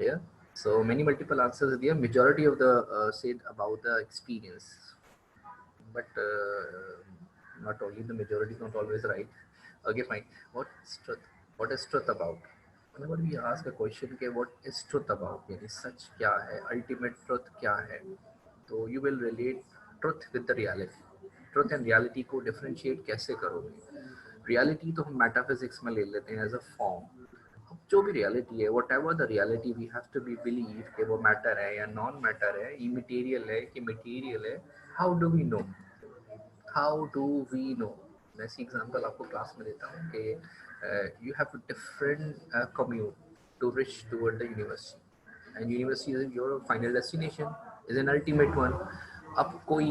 here. So many multiple answers there. Majority of the said about the experience, but not only the majority, not always right. Okay, fine. What is truth? What is truth about? Whenever we ask a question के what is truth about, यानी सच क्या है, ultimate truth क्या है, तो you will relate truth with the reality. Truth and reality को differentiate कैसे करोगे? Reality तो हम metaphysics में ले लेते हैं as a form. अब जो भी reality है, whatever the reality, we have to be believe कि वो matter है या non matter है, immaterial है कि material है. How do we know? How do we know? मैं इसी एग्जांपल आपको क्लास में देता हूँ कि you have a different commute to reach toward the university, and university is your final destination, is an ultimate one. अब कोई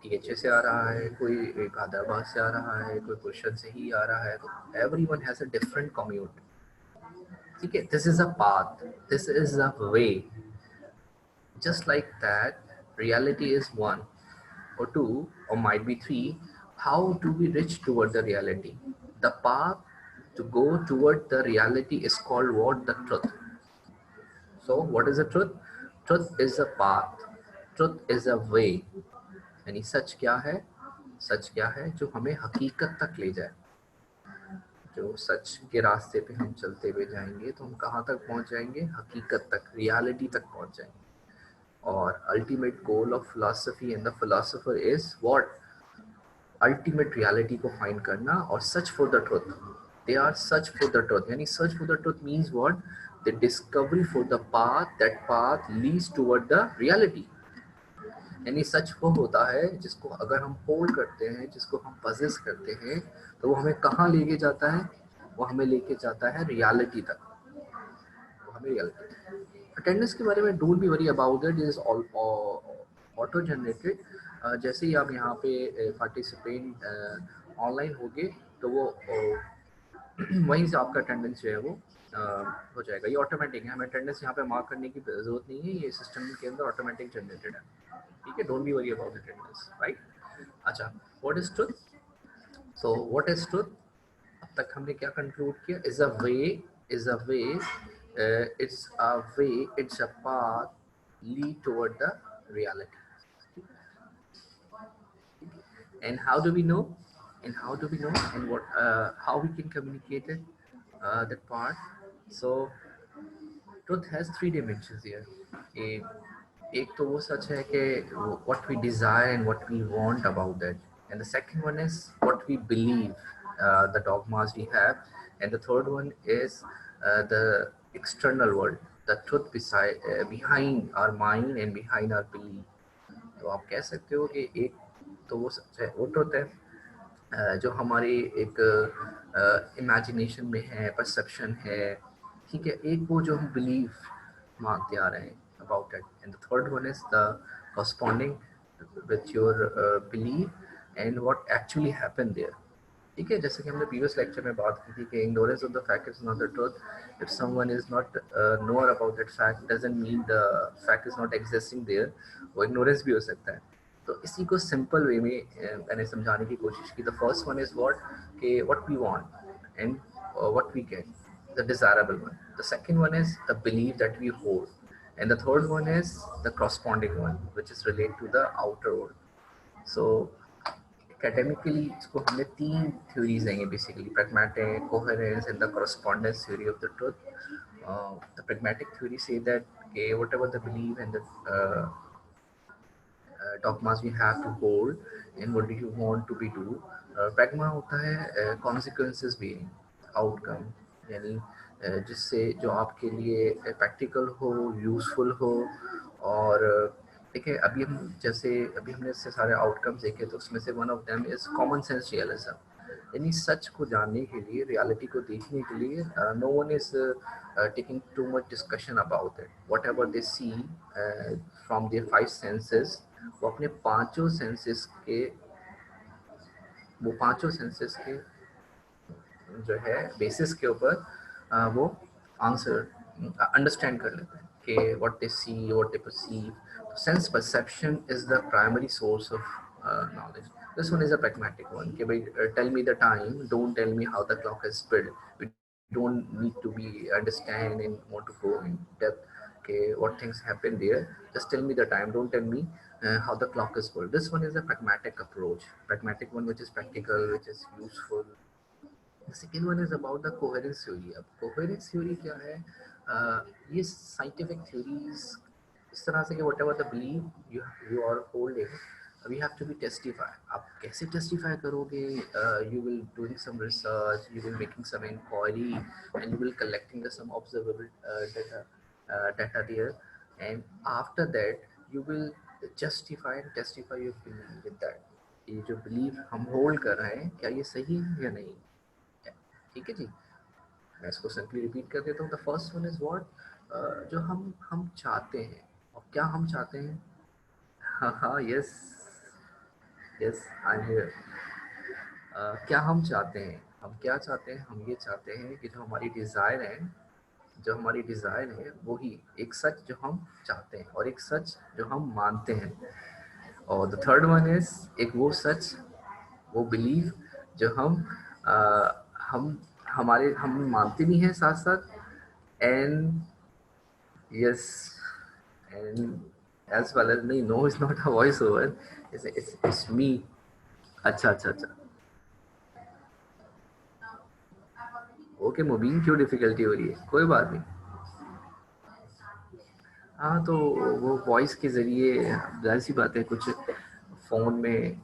THA से आ रहा है, कोई हैदराबाद से आ रहा है, कोई गुलशन से ही आ रहा है, तो everyone has a different commute. ठीक है, this is a path, this is a way. Just like that, reality is one or two or might be three. How do we reach toward the reality? The path to go toward the reality is called what? The truth. So what is the truth? Truth is a path. Truth is a way. यानी सच क्या है? सच क्या है जो हमें हकीकत तक ले जाए. जो सच के रास्ते पे हम चलते हुए जाएंगे तो हम कहाँ तक पहुँच जाएंगे? हकीकत तक, रियलिटी तक पहुँच जाएंगे. और ultimate goal of philosophy and the philosopher is what? Ultimate reality को find करना और search for the truth. They are search for the truth. यानी search for the truth means what? The discovery for the path. That path leads toward the reality. यानी सच वो होता है जिसको अगर हम होल्ड करते हैं, जिसको हम पजेस करते हैं, तो वो हमें कहाँ लेके जाता है? वो हमें लेके जाता है रियलिटी तक. वो हमें रियलिटी. अटेंडेंस के बारे में don't be worry about that, is auto generated. जैसे ही आप यहाँ पे पार्टिसिपेंट ऑनलाइन होगे तो वो वहीं से आपका अटेंडेंस जो है वो हो जाएगा. ये ऑटोमेटिक है, हमें अटेंडेंस यहाँ पे मार्क करने की जरूरत नहीं है, ये सिस्टम के अंदर ऑटोमेटिक जनरेटेड है. ठीक है, don't be worry about attendance, right. अच्छा, what is truth? So what is truth? अब तक हमने क्या कंक्लूड किया? Is a way, is a way, it's a way, it's a path lead toward the reality. And how do we know? And how do we know? And what? How we can communicate it? That part. So truth has three dimensions here. एक तो वो सच है कि what we desire and what we want about that, and the second one is what we believe, the dogmas we have, and the third one is the external world, the truth beside behind our mind and behind our belief. तो आप कह सकते हो कि एक तो वो सच है, वो ट्रुथ है जो हमारी एक इमेजिनेशन में है, परसेप्शन है. ठीक है, एक वो जो हम बिलीव मानते आ रहे हैं about it, and the third one is the corresponding with your belief and what actually happened there. ठीक है, जैसे कि हमने प्रीवियस लेक्चर में बात की थी कि ignorance of the fact is not the truth. If someone is not know about that fact doesn't mean the fact is not existing there. वो ignorance भी हो सकता है. तो इसी को सिंपल वे में मैंने समझाने की कोशिश की. The first one is what, कि what we want and what we get, the desirable one. The second one is the believe that we hold, and the third one is the corresponding one which is related to the outer world. So academically इसको हमने तीन theories देंगे basically: pragmatic, coherence and the correspondence theory of the truth. The pragmatic theory say that okay, whatever the belief and the dogmas we have to hold and what do you want to be do. Pragma होता है consequences being outcome, यानी जिससे जो आपके लिए practical हो, useful हो. और देखिए अभी हम जैसे अभी हमने इससे सारे आउटकम्स देखे, तो उसमें से one of them is common sense realism. यानी सच को जानने के लिए, रियलिटी को देखने के लिए no one is taking too much discussion about it. Whatever they see from their five senses, वो अपने पांचों सेंसेस के, वो पांचों सेंसेस के जो है बेसिस के ऊपर वो आंसर अंडरस्टैंड कर लेते हैं कि what they see, what they perceive. Sense perception is the primary source of knowledge. This one is a pragmatic one. Okay, tell me the time, don't tell me how the clock has spread. don't need to be understand and want to go in depth. Okay, what things happen there? Just tell me the time. Don't tell me how the clock is full. This one is a pragmatic approach. Pragmatic one, which is practical, which is useful. The second one is about the coherence theory. अब coherence theory क्या है? ये scientific theories इस तरह से कि whatever the belief you are holding, we have to be testify. आप कैसे testify करोगे? You will doing some research, you will making some inquiry, and you will collecting the some observable data there, and after that you will justify and testify your belief with that. ये जो belief हम hold कर रहे हैं, क्या ये सही है या नहीं? ठीक है जी, मैं इसको सिंपली रिपीट कर देता हूँ. The first one is what, जो हम चाहते हैं. और क्या हम चाहते हैं? हाँ हाँ, yes yes, I am here. क्या हम चाहते हैं? हम क्या चाहते हैं? हम ये चाहते हैं कि जो हमारी डिज़ायर है, जो हमारी डिज़ायर है वो ही एक सच जो हम चाहते हैं और एक सच जो हम मानते हैं. और द थर्ड वन इज एक वो सच, वो बिलीव जो हम हमारे हम मानते भी हैं साथ साथ. And yes, and as well as नहीं, no is not a voice over, it's me. अच्छा अच्छा अच्छा, ओके मुबीन, क्यों डिफिकल्टी हो रही है? कोई बात नहीं. हाँ तो वो वॉइस के ज़रिए जाहिर सी बात है कुछ फ़ोन में.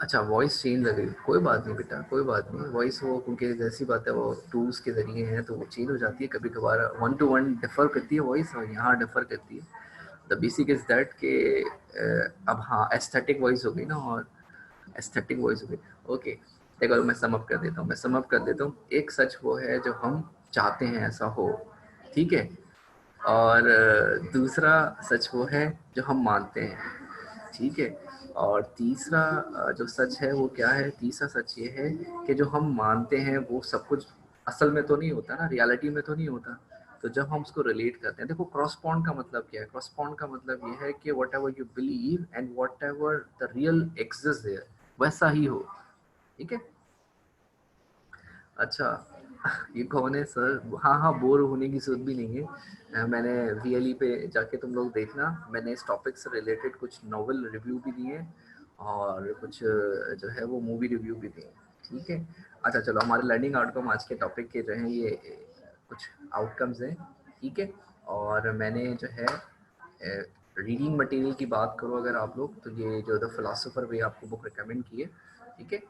अच्छा, वॉइस चेंज लग रही है. कोई बात नहीं बेटा, कोई बात नहीं. वॉइस वो क्योंकि जैसी बात है वो टूल्स के ज़रिए हैं तो वो चेंज हो जाती है. कभी कभार 1 to 1 डिफ़र करती है वॉइस और यहाँ डिफ़र करती है. द बेसिक इज़ दैट के अब हाँ एस्थेटिक वॉइस हो गई ना, और एस्थेटिक वॉइस हो गई. ओके देखो, मैं सम अप कर देता हूँ, एक सच वो है जो हम चाहते हैं ऐसा हो, ठीक है. और दूसरा सच वो है जो हम मानते हैं, ठीक है. और तीसरा जो सच है वो क्या है? तीसरा सच ये है कि जो हम मानते हैं वो सब कुछ असल में तो नहीं होता ना, रियलिटी में तो नहीं होता. तो जब हम उसको रिलेट करते हैं, देखो क्रॉसपॉन्ड का मतलब क्या है? क्रॉसपॉन्ड का मतलब ये है कि whatever you believe and whatever the real exist there, वैसा ही हो, ठीक है. अच्छा, ये कौन है सर? हाँ हाँ, बोर होने की जरूरत भी नहीं है. मैंने VLE पे जाके तुम लोग देखना, मैंने इस टॉपिक से रिलेटेड कुछ नॉवल रिव्यू भी दिए और कुछ जो है वो मूवी रिव्यू भी दिए, ठीक है. अच्छा चलो, हमारे लर्निंग आउटकम आज के टॉपिक के जो हैं ये कुछ आउटकम्स हैं, ठीक है. और मैंने जो है रीडिंग मटेरियल की बात करो अगर आप लोग, तो ये जो द फिलोसोफर वे आपको बुक रिकमेंड की है, ठीक है.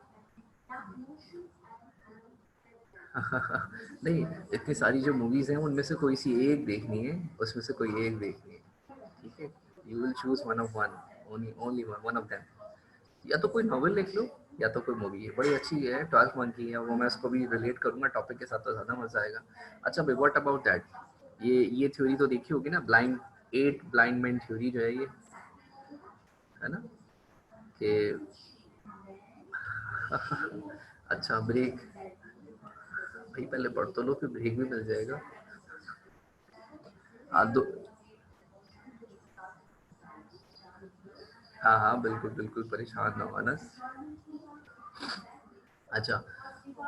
नहीं, इतनी सारी जो मूवीज हैं उनमें से कोई सी एक देखनी है, उसमें से कोई एक देखनी है, ठीक है. You will choose one of one, only only one of them. या तो कोई नॉवेल लिख लो या तो कोई मूवी है, बड़ी अच्छी है, 12 मंथ की है वो. मैं उसको भी रिलेट करूंगा टॉपिक के साथ तो ज़्यादा मजा आएगा. अच्छा भाई, व्हाट अबाउट दैट? ये थ्योरी तो देखी होगी ना, ब्लाइंड 8 ब्लाइंड मैन थ्योरी जो है ये, है ना कि अच्छा ब्रेक, भाई पहले पढ़ तो लो फिर ब्रेक भी मिल जाएगा. दो, हाँ हाँ बिल्कुल बिल्कुल, परेशान ना हो अनस. अच्छा,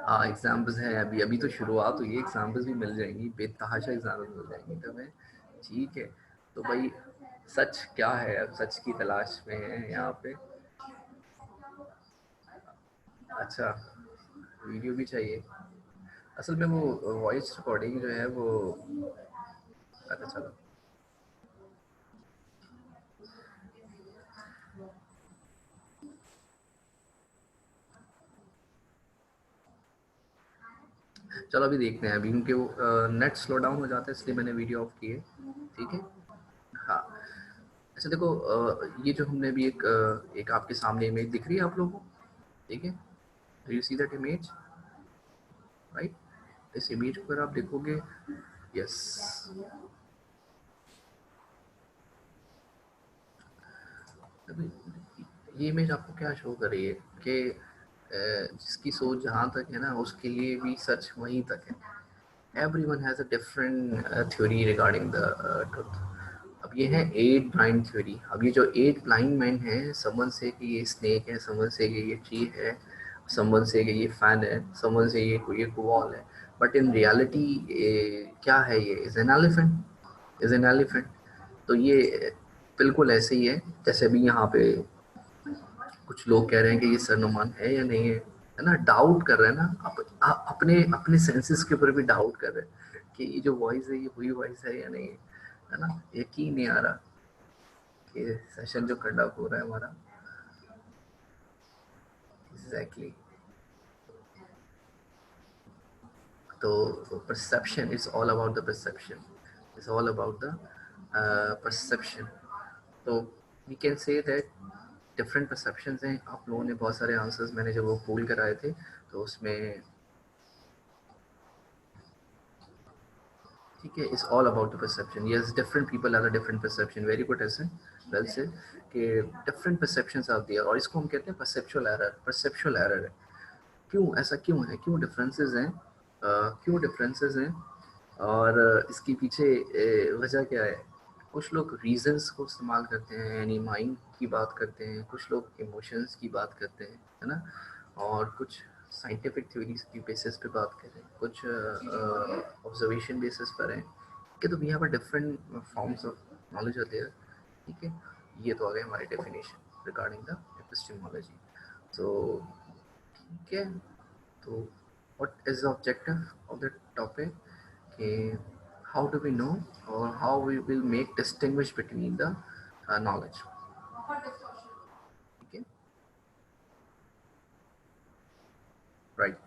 हाँ एग्जाम्पल्स हैं, अभी अभी तो शुरुआत हुई है, एग्जाम्पल्स भी मिल जाएंगी, बेतहाशा एग्जाम्पल्स मिल जाएंगी तुम्हें, ठीक है. तो भाई सच क्या है? अब सच की तलाश में है यहाँ पे. अच्छा, वीडियो भी चाहिए? असल में वो वॉइस रिकॉर्डिंग जो है वो, अच्छा चलो. चलो अभी देखते हैं, अभी क्योंकि वो नेट स्लो डाउन हो जाता है इसलिए मैंने वीडियो ऑफ की है, ठीक है. हाँ. अच्छा देखो, ये जो हमने अभी एक आपके सामने इमेज दिख रही है आप लोगों को, ठीक है. Do you see that image? Right. इस इमेज को अगर आप देखोगे, यस, ये इमेज आपको क्या शो कर रही है कि जिसकी सोच जहाँ तक है ना उसके लिए भी सच वहीं तक है. Everyone has a different theory regarding the truth. अब ये है 8 ब्लाइंड थ्योरी. अब ये जो 8 ब्लाइंड मैन है, समवन से कि ये स्नेक है, समवन से कि ये ट्री है, समवन से कि ये फैन है, समवन से ये वॉल है, बट इन रियलिटी क्या है, ये is an elephant, is an elephant. तो ये बिल्कुल ऐसे ही है जैसे अभी यहाँ पे कुछ लोग कह रहे हैं कि ये सरनुमान है या नहीं है ना, डाउट कर रहे हैं ना, अपने अपने सेंसेस के ऊपर भी डाउट कर रहे हैं कि ये जो वॉइस है ये वही वॉइस है या नहीं है ना, यकीन नहीं आ रहा कि सेशन जो कंडक्ट हो रहा है हमारा। एग्जैक्टली तो perception is all about the perception, is all about the perception. तो we can say that different perceptions हैं। आप लोगों ने बहुत सारे आंसर्स, मैंने जब वो पोल कराए थे तो उसमें, ठीक है, it's all about the perception. Yes, different people have a different perception, very good ऐसे, वेल से कि डिफरेंट परसेप्शंस आर देयर, और इसको हम कहते हैं परसेप्चुअल एरर, परसेप्चुअल एरर है। क्यों ऐसा क्यों है, क्यों डिफरेंसेस हैं, क्यों डिफरेंसेस हैं, और इसके पीछे वजह क्या है। कुछ लोग रीजंस को इस्तेमाल करते हैं, यानी माइंड की बात करते हैं, कुछ लोग इमोशंस की बात करते हैं, है ना, और कुछ साइंटिफिक थ्योरीज की बेसिस पे बात करें, कुछ ऑब्जर्वेशन बेसिस पर हैं कि तो we have a different forms of knowledge are there. ठीक है, ये तो आ गए हमारे डेफिनेशन रिगार्डिंग द एपिस्टेमोलॉजी। तो ठीक है, तो what is the objective of the topic, कि how do we know or how we will make distinguish between the knowledge, ठीक है, राइट।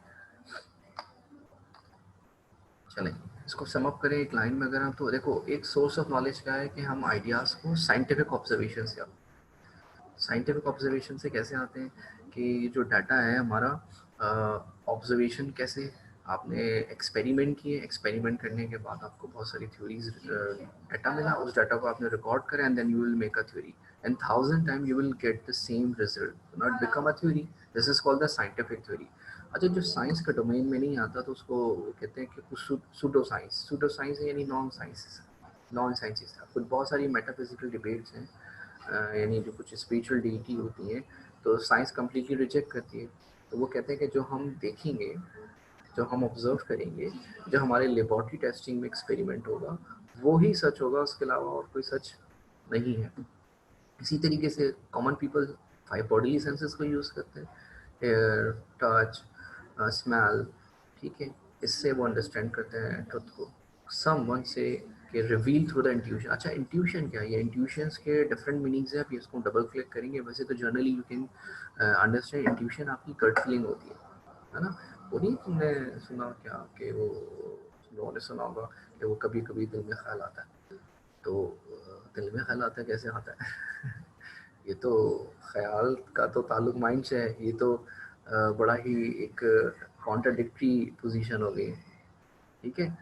चलें, इसको सम अप करें एक लाइन में। अगर हम, तो देखो एक सोर्स ऑफ नॉलेज क्या है कि हम आइडियाज़ को साइंटिफिक ऑब्जर्वेशन से, साइंटिफिक ऑब्जर्वेशन से कैसे आते हैं कि जो डाटा है हमारा, ऑब्जर्वेशन कैसे, आपने एक्सपेरिमेंट किए, एक्सपेरिमेंट करने के बाद आपको बहुत सारी थ्योरीज डाटा मिला, उस डाटा को आपने रिकॉर्ड करा and then you will make a theory, and 1000 time you will get the same result, not become a theory. This is called the scientific theory. अच्छा, जो साइंस का डोमेन में नहीं आता तो उसको कहते हैं कि कुछ सूडो साइंस, सूडो साइंस है यानी नॉन साइंस, नॉन साइंसिस था। कुछ बहुत सारी मेटाफिजिकल डिबेट्स हैं, यानी जो कुछ स्पिरिचुअल डीटी होती हैं, तो साइंस कम्प्लीटली रिजेक्ट करती है। तो वो कहते हैं कि जो हम देखेंगे, जो हम ऑब्जर्व करेंगे, जो हमारे लेबॉर्ट्री टेस्टिंग में एक्सपेरिमेंट होगा, वो ही सच होगा, उसके अलावा और कोई सच नहीं है। इसी तरीके से कॉमन पीपल 5 बॉडी सेंसेस को यूज़ करते हैं, एयर, टच, स्मेल, ठीक है, इससे वो अंडरस्टैंड करते हैं ट्रुथ को। समवन से कि रिवील थ्रू द इंट्यूशन। अच्छा, इंट्यूशन क्या है, ये इंट्यूशंस के डिफरेंट मीनिंग्स है, आप इसको डबल क्लिक करेंगे। वैसे तो generally you can understand intuition आपकी गट फीलिंग होती है ना। वो नहीं तुमने सुना क्या कि वो, लोगों ने सुना होगा कि वो कभी कभी दिल में ख्याल आता है, तो दिल में ख्याल आता है, कैसे आता है ये तो ख्याल का तो ताल्लुक माइंड से है, ये तो बड़ा ही एक कॉन्ट्राडिक्टरी पोजीशन हो गई, ठीक है।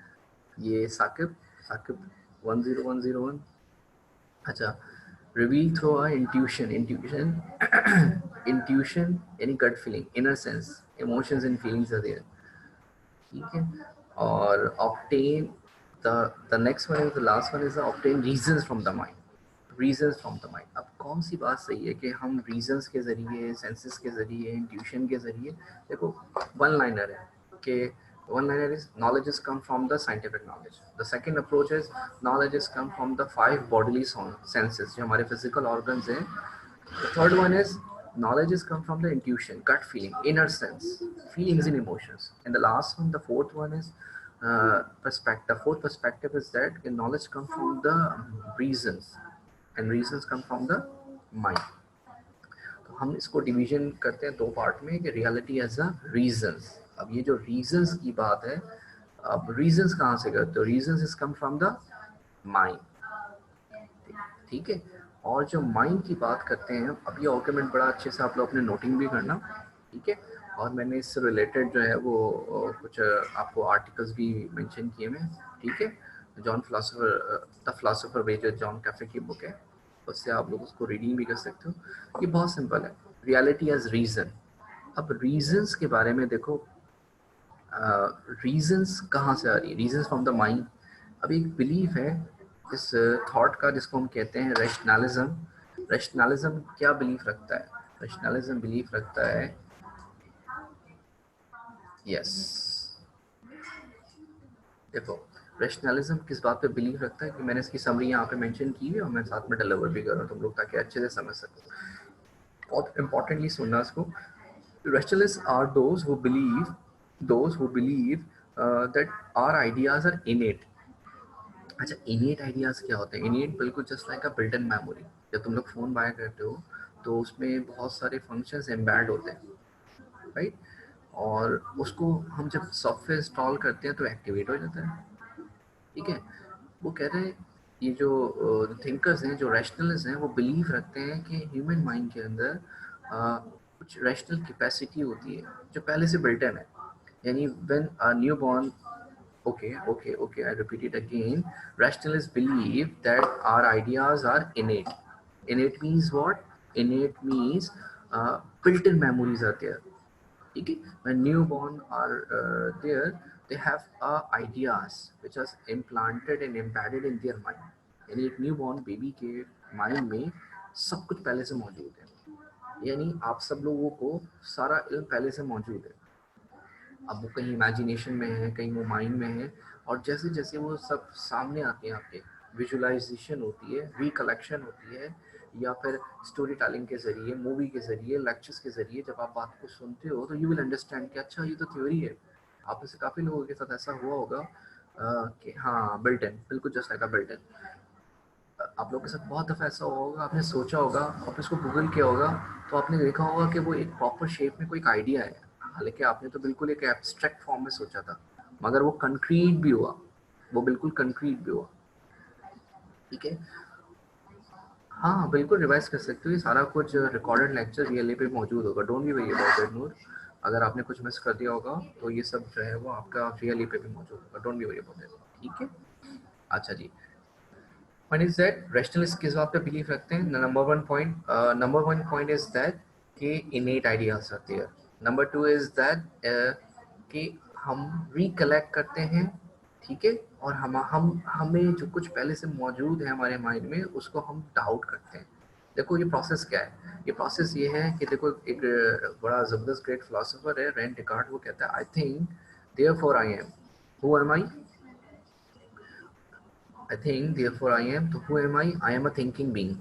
ये साकिब, साकिब 10101। अच्छा, reveal through a intuition, intuition intuition यानी gut feeling, inner sense, emotions and feelings are there, ठीक है। और obtain the next one is the last one is obtain reasons from the mind, reasons from the mind. अब कौन सी बात सही है कि हम रीजंस के ज़रिए, सेंसेस के ज़रिए, इंट्यूशन के ज़रिए, देखो वन लाइनर है कि one liner is knowledge is come from the scientific knowledge. The second approach is knowledge is come from the 5 bodily senses, जो हमारे physical organs हैं. The third one is knowledge is come from the intuition, gut feeling, inner sense, feelings and emotions. And the last one, the fourth one is perspective. The fourth perspective is that knowledge comes from the reasons, and reasons come from the mind. तो हम इसको division करते हैं 2 part में कि reality as a reasons. अब ये जो रीजंस की बात है, अब रीजंस कहाँ से करते हो, reasons is come from the mind, ठीक है। और जो माइंड की बात करते हैं, अब ये आर्गुमेंट बड़ा अच्छे से आप लोग अपने नोटिंग भी करना, ठीक है। और मैंने इससे रिलेटेड जो है वो कुछ आपको आर्टिकल्स भी मेंशन किए हैं, ठीक है। जॉन फिलोसोफर, द फिलोसोफर वे, जो जॉन कैफे की बुक है, उससे आप लोग उसको रीडिंग भी कर सकते हो। ये बहुत सिंपल है, रियलिटी एज रीजन। अब रीजंस के बारे में देखो, रीजंस कहाँ से आ रही है, रीजंस फ्रॉम द माइंड। अब एक बिलीफ है इस थॉट का जिसको हम कहते हैं रैशनलिज्म। रैशनलिज्म क्या बिलीफ रखता है, रैशनलिज्म बिलीफ रखता है यस, देखो रेशनलिज्म किस बात पे बिलीव रखता है कि मैंने इसकी समरी यहाँ पे मेंशन की है और मैं साथ में डिलीवर भी कर रहा हूँ तुम लोग ताकि अच्छे से समझ सको। बहुत इंपॉर्टेंटली सुनना इसको। Rationalists are those who believe that our ideas are innate. अच्छा, innate ideas क्या होते हैं? innate बिल्कुल just like a built in memory. जब तुम लोग फोन बाय करते हो तो उसमें बहुत सारे फंक्शंस एम्बेड होते हैं, राइट? और उसको हम जब सॉफ्टवेयर इंस्टॉल करते हैं तो एक्टिवेट हो जाता है, ठीक है? वो कह रहे हैं, ये जो थिंकर्स हैं, जो रैशनलिस्ट हैं, वो बिलीव रखते हैं कि ह्यूमन माइंड के अंदर कुछ रैशनल कैपेसिटी होती है जो पहले से बिल्ट इन है। यानी when a new born, okay, I repeat it again. Rationalists believe that our ideas are innate. Innate means what? Innate means built-in memories are there. Okay? When newborn are there, they have ideas which are implanted and embedded in their mind. यानी एक newborn baby के mind में सब कुछ पहले से मौजूद है, यानी आप सब लोगों को सारा इल्म पहले से मौजूद है। अब वो कहीं इमेजिनेशन में है, कहीं वो माइंड में है, और जैसे जैसे वो सब सामने आते हैं आपके, विजुअलाइजेशन होती है, रिकलेक्शन होती है, या फिर स्टोरी टेलिंग के जरिए, मूवी के जरिए, लेक्चर्स के जरिए जब आप बात को सुनते हो तो यू विल अंडरस्टैंड कि अच्छा ये तो थ्योरी है। आप में से काफ़ी लोगों के साथ ऐसा हुआ होगा कि हाँ बिल्ट इन, बिल्कुल just like a built in. आप लोगों के साथ बहुत दफ़ा ऐसा हुआ होगा, आपने सोचा होगा, आपने इसको गूगल किया होगा, तो आपने देखा होगा कि वो एक प्रॉपर शेप में कोई एक आइडिया है, हालांकि आपने तो बिल्कुल एक एब्स्ट्रैक्ट फॉर्म में सोचा था, मगर वो कंक्रीट भी हुआ, वो बिल्कुल कंक्रीट भी हुआ, ठीक है? हाँ बिल्कुल रिवाइज कर सकते हो, ये सारा कुछ रिकॉर्डेड लेक्चर रियली पे मौजूद होगा, don't be worry about it Noor. अगर आपने कुछ मिस कर दिया होगा तो ये सब जो है वो आपका रियली पे भी मौजूद होगा, don't be worry about it, ठीक है? अच्छा जी, One is that rationalists किस बात पे बिलीव रखते हैं? Number one point is that कि innate ideas आते हैं। Number two is that कि हम रिकलेक्ट करते हैं, ठीक है? और हम हमें जो कुछ पहले से मौजूद है हमारे माइंड में उसको हम डाउट करते हैं। देखो ये प्रोसेस क्या है? ये प्रोसेस ये है कि देखो एक बड़ा ज़बरदस्त ग्रेट फिलोसोफर है रेन डिकार्ट, वो कहता है आई think therefore I M. Who am I? I think, therefore I am. तो who am I? I am a thinking being.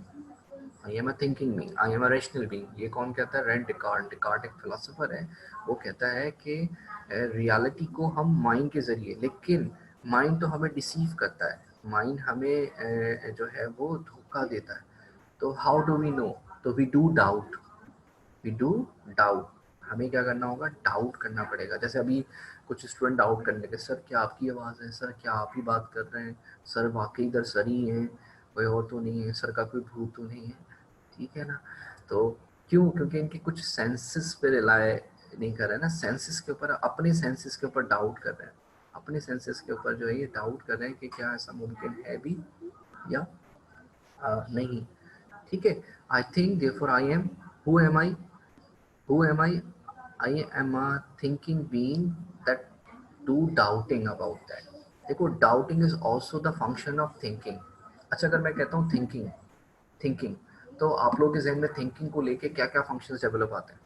I am a thinking being. I am a rational being. ये कौन कहता है? Rain Descartes. Descartes एक philosopher है, वो कहता है कि रियलिटी को हम माइंड के जरिए, लेकिन माइंड तो हमें डिसीव करता है, माइंड हमें जो है वो धोखा देता है। तो हाउ डू वी नो? तो we do doubt, we do doubt. हमें क्या करना होगा? डाउट करना पड़ेगा। जैसे अभी कुछ स्टूडेंट डाउट करने लगे, सर क्या आपकी आवाज़ है? सर क्या आप ही बात कर रहे हैं? सर वाकई इधर सर ही हैं, कोई और तो नहीं है? सर का कोई भूत तो नहीं है? ठीक है ना? तो क्यों? क्योंकि इनके कुछ सेंसेस पे रिलाय नहीं कर रहे हैं ना, सेंसेस के ऊपर, अपने सेंसेस के ऊपर डाउट कर रहे हैं, अपने सेंसेस के ऊपर जो है ये डाउट कर रहे हैं कि क्या ऐसा मुमकिन है भी या नहीं, ठीक है? आई think therefore I M. Who am I? Who am I? I am a thinking being that do doubting about that. देखो doubting is also the function of thinking. अच्छा, अगर मैं कहता हूँ thinking, तो आप लोगों के जहन में thinking को लेके क्या क्या functions develop आते हैं?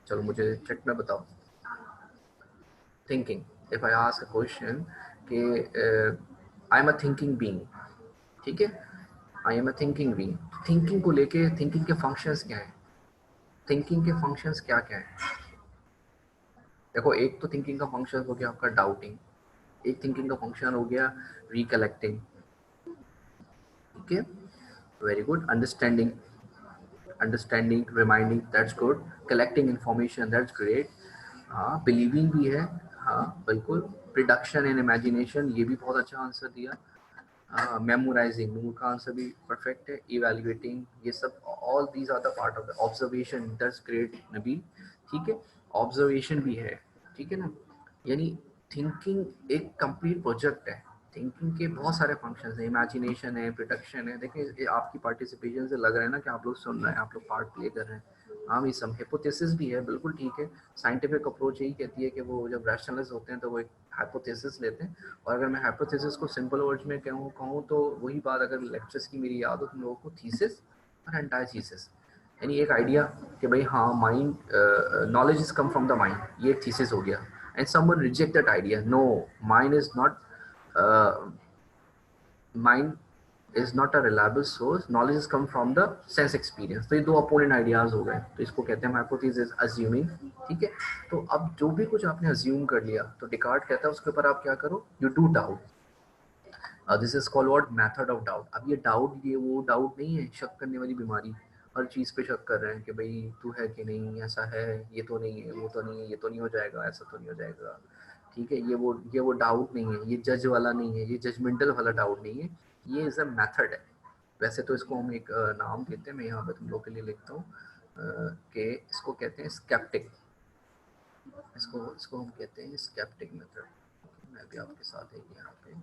चलो मुझे चट में बताओ। Thinking, if I ask a question कि I am a thinking being, ठीक है? I am a thinking being, thinking को लेके thinking के functions क्या हैं? Thinking के functions क्या क्या हैं? देखो एक तो थिंकिंग का फंक्शन हो गया आपका डाउटिंग, एक थिंकिंग का फंक्शन हो गया रिकलेक्टिंग, ठीक है? Very good. Understanding, reminding, that's good. Collecting information, that's great. हाँ, बिलीविंग भी है, हाँ बिल्कुल। प्रिडक्शन एंड इमेजिनेशन, ये भी बहुत अच्छा आंसर दिया। मेमोराइजिंग, नूर का आंसर भी परफेक्ट है। इवेल्युएटिंग, ये सब all these are the part of the observation, that's great Nabeel, ठीक है? ऑब्जर्वेशन भी है, ठीक है ना? यानी थिंकिंग एक कंप्लीट प्रोजेक्ट है। थिंकिंग के बहुत सारे फंक्शंस हैं, इमेजिनेशन है, प्रोडक्शन है। देखिए आपकी पार्टिसिपेशन से लग रहा है ना कि आप लोग सुन रहे हैं, आप लोग पार्ट प्ले कर रहे हैं। हाँ, ये सब हाइपोथेसिस भी है, बिल्कुल ठीक है। साइंटिफिक अप्रोच यही कहती है कि वो जब रैशनलिस्ट होते हैं तो वो एक हाइपोथेसिस लेते हैं। और अगर मैं हाइपोथेसिस को सिंपल वर्ड्स में कहूँ तो वही बात, अगर लेक्चर्स की मेरी याद हो तुम लोगों को, थीसिस और एंटायर थीसिस, यानी एक आइडिया कि भाई हाँ mind, knowledge is come from the mind, ये एक थीसिस हो गया। and someone reject that idea. No, mine is not mind is not a reliable source, knowledge is come from the sense experience. तो ये दो अपोनेंट आइडियाज हो गए, तो इसको कहते हैं हाइपोथेसिस अज्यूमिंग। ठीक है, तो अब जो भी कुछ आपने अज्यूम कर लिया, तो डिकार्ट कहता है उसके ऊपर आप क्या करो, you do doubt. This is called what, method of doubt. अब ये डाउट, ये वो डाउट नहीं है शक करने वाली बीमारी, हर चीज़ पे शक कर रहे हैं कि भाई तू है कि नहीं, ऐसा है, ये तो नहीं है, वो तो नहीं है, ये तो नहीं हो जाएगा, ऐसा तो नहीं हो जाएगा। ठीक है, ये वो डाउट नहीं है, ये जज वाला नहीं है, ये जजमेंटल वाला डाउट नहीं है, ये इज़ अ मेथड है। वैसे तो इसको हम एक नाम देते हैं, मैं यहाँ पे तुम लोग के लिए लिखता हूँ कि इसको कहते हैं स्केप्टिक। इसको इसको हम कहते हैं स्केप्टिक मेथड। मैं भी आपके साथ है यहाँ पे,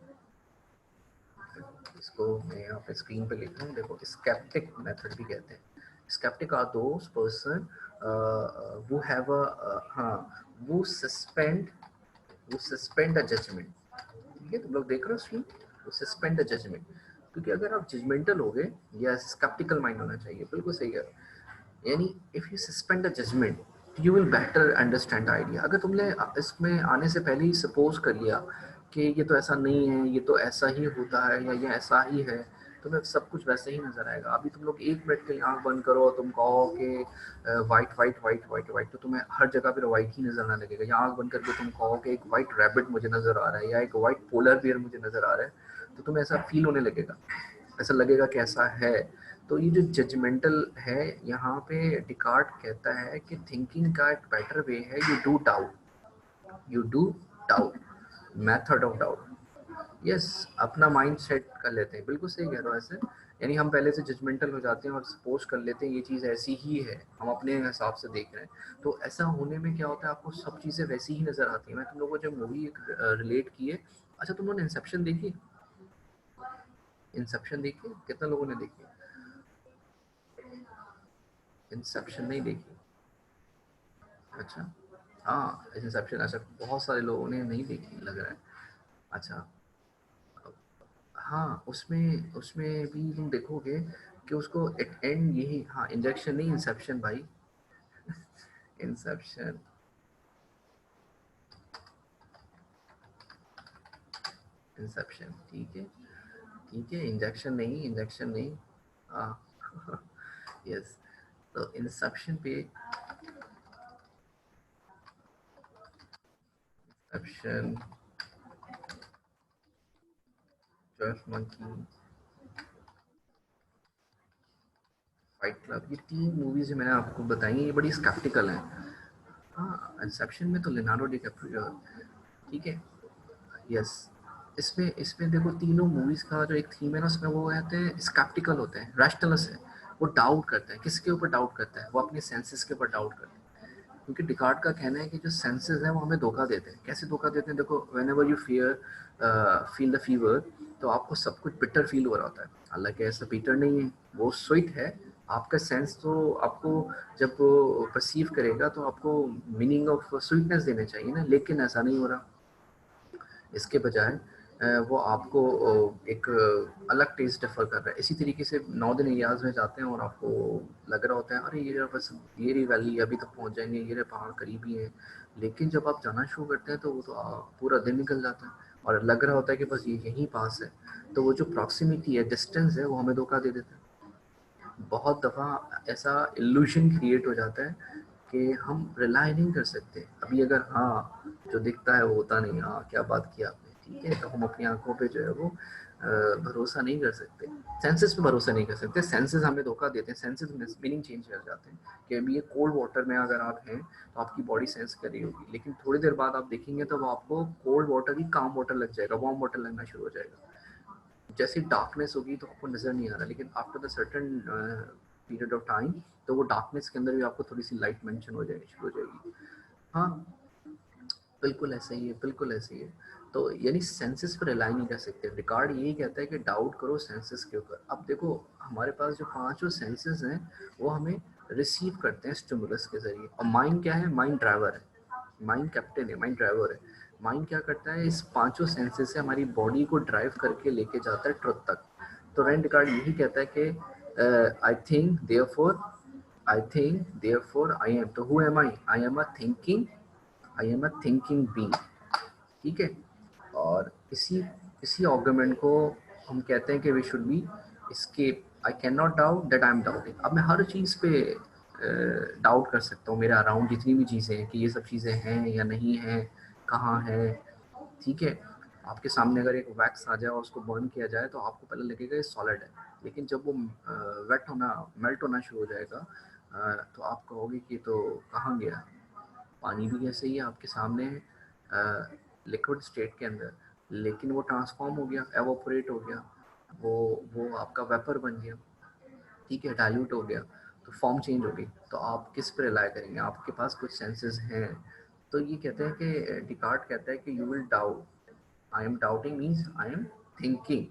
इसको मैं यहाँ पे स्क्रीन पे लिख रहा हूँ, देखो स्केप्टिक मेथड भी कहते हैं। स्केप्टिक आर दोस पर्सन वो हैव अ हाँ, वो सस्पेंड अ जजमेंट। ठीक है, तुम लोग देख रहे हो स्क्रीन, वो सस्पेंड अ जजमेंट। क्योंकि अगर आप जजमेंटल हो गए, या स्केप्टिकल माइंड होना चाहिए, बिल्कुल सही है। यानी if you suspend the judgement you will better understand idea. अगर तुमने इसमें आने से पहले ही सपोज कर लिया कि ये तो ऐसा नहीं है, ये तो ऐसा ही होता है, या ये ऐसा ही है, तुम्हें सब कुछ वैसे ही नजर आएगा। अभी तुम लोग एक मिनट के लिए आंख बंद करो और तुम कहो कि white white white white white, तो तुम्हें हर जगह पर वाइट ही नजर आने लगेगा। या आंख बंद करके तुम कहो कि एक वाइट रैबिट मुझे नजर आ रहा है, या एक वाइट पोलर बियर मुझे नजर आ रहा है, तो तुम्हें ऐसा फील होने लगेगा, ऐसा लगेगा कि ऐसा है। तो ये जो जजमेंटल है, यहाँ पे डिकार्ट कहता है कि थिंकिंग का एक बेटर वे है you do doubt, you do doubt, method of doubt. Yes, अपना माइंड सेट कर लेते हैं, बिल्कुल सही कह रहे हो ऐसे। यानी हम पहले से जजमेंटल हो जाते हैं और सपोज कर लेते हैं ये चीज़ ऐसी ही है, हम अपने हिसाब से देख रहे हैं। तो ऐसा होने में क्या होता है, आपको सब चीज़ें वैसी ही नज़र आती हैं। मैं तुम लोगों को जब मूवी रिलेट की है, अच्छा तुम लोगों ने इंसेप्शन देखी? इंसेप्शन देखी? कितना लोगों ने देखी? इंसेप्शन नहीं देखी? अच्छा, हाँ इंसेप्शन, अच्छा बहुत सारे लोगों ने नहीं देखी लग रहा है। अच्छा, हाँ उसमें उसमें भी तुम देखोगे कि उसको एट एंड यही, हाँ इंजेक्शन नहीं, इंसेप्शन भाई, इंसेप्शन, इंसेप्शन। ठीक है, ठीक है, इंजेक्शन नहीं, इंजेक्शन नहीं। हाँ यस, तो इंसेप्शन पे, इंसेप्शन, 12 मंकी, फाइट क्लब, ये 3 मूवीज जो मैंने आपको बताई हैं, ये बड़ी स्केप्टिकल हैं। हाँ, इंसेप्शन में तो लियोनार्डो डिकैप्रियो, ठीक है, यस। इसमें इसमें देखो तीनों मूवीज का जो एक थीम है ना, उसमें वो कहते हैं स्केप्टिकल होते हैं, रैशनलिस्ट है। वो डाउट करते हैं, किसके ऊपर डाउट करता है, वो अपने सेंसेस के ऊपर डाउट करते हैं। क्योंकि डिकार्ड का कहना है कि जो सेंसेस हैं वो हमें धोखा देते हैं। कैसे धोखा देते हैं, देखो when ever you feel the fever, तो आपको सब कुछ बिटर फील हो रहा होता है, हालांकि ऐसा बिटर नहीं है, वो स्वीट है। आपका सेंस तो आपको जब परसीव करेगा तो आपको मीनिंग ऑफ स्वीटनेस देना चाहिए ना, लेकिन ऐसा नहीं हो रहा। इसके बजाय वो आपको एक अलग टेस्ट डिफर कर रहा है। इसी तरीके से नॉर्दर्न एरियाज में जाते हैं और आपको लग रहा होता है अरे ये बस ये रही वैली, अभी तक पहुंच जाएंगे, ये रहे पहाड़ करीब ही है। लेकिन जब आप जाना शुरू करते हैं तो वो तो पूरा दिन निकल जाता है और लग रहा होता है कि बस ये यहीं पास है। तो वो जो प्रॉक्सिमिटी है, डिस्टेंस है, वो हमें धोखा दे देता है। बहुत दफ़ा ऐसा इल्यूशन क्रिएट हो जाता है कि हम रिलाई नहीं कर सकते। अभी अगर हाँ जो दिखता है वो होता नहीं, हाँ क्या बात की आपने, ठीक है, तो हम अपनी आंखों पे जो है वो भरोसा नहीं कर सकते, सेंसेस पे भरोसा नहीं कर सकते। सेंसेस हमें धोखा देते हैं, सेंसेस मीनिंग चेंज कर जाते हैं कि अभी ये कोल्ड वाटर में अगर आप हैं तो आपकी बॉडी सेंस कर रही होगी, लेकिन थोड़ी देर बाद आप देखेंगे तो वो आपको कोल्ड वाटर ही काम वाटर लग जाएगा, वार्म वाटर लगना शुरू हो जाएगा। जैसे डार्कनेस होगी तो आपको नज़र नहीं आ रहा, लेकिन after the certain period of time तो वो डार्कनेस के अंदर भी आपको थोड़ी सी लाइट मेंशन हो जाएगी, शुरू हो जाएगी। हाँ बिल्कुल ऐसा ही है, बिल्कुल ऐसे ही है। तो यानी सेंसेस पर रिलाई नहीं कर सकते। रिकॉर्ड यही कहता है कि डाउट करो सेंसेस के ऊपर। अब देखो हमारे पास जो पांचों सेंसेस हैं वो हमें रिसीव करते हैं स्टिमुलस के जरिए, और माइंड क्या है, माइंड ड्राइवर है, माइंड कैप्टन है, माइंड ड्राइवर है। माइंड क्या करता है, इस पांचों सेंसेस से हमारी बॉडी को ड्राइव करके लेके जाता है ट्रुथ तक। तो रैंड डिकार्ड यही कहता है कि I think therefore, I think therefore I am. तो who am I am a thinking I am a thinking being, ठीक है। और इसी इसी आर्गुमेंट को हम कहते हैं कि we should be escape. I can not doubt that I am doubting. अब मैं हर चीज़ पे डाउट कर सकता हूँ, मेरे अराउंड जितनी भी चीज़ें हैं कि ये सब चीज़ें हैं या नहीं हैं, कहाँ है, ठीक है। आपके सामने अगर एक वैक्स आ जाए और उसको बर्न किया जाए तो आपको पहले लगेगा ये सॉलिड है, लेकिन जब वो वेट होना, मेल्ट होना शुरू हो जाएगा, तो आप कहोगे कि तो कहाँ गया। पानी भी ऐसे ही है आपके सामने, लिक्विड स्टेट के अंदर, लेकिन वो ट्रांसफॉर्म हो गया, एवोपरेट हो गया, वो आपका वेपर बन गया, ठीक है, डाइल्यूट हो गया, तो फॉर्म चेंज हो गई। तो आप किस पर रिलाई करेंगे? आपके पास कुछ सेंसेस हैं। तो ये कहते हैं कि डिकार्ट कहता है कि you will doubt, I am doubting means I am thinking.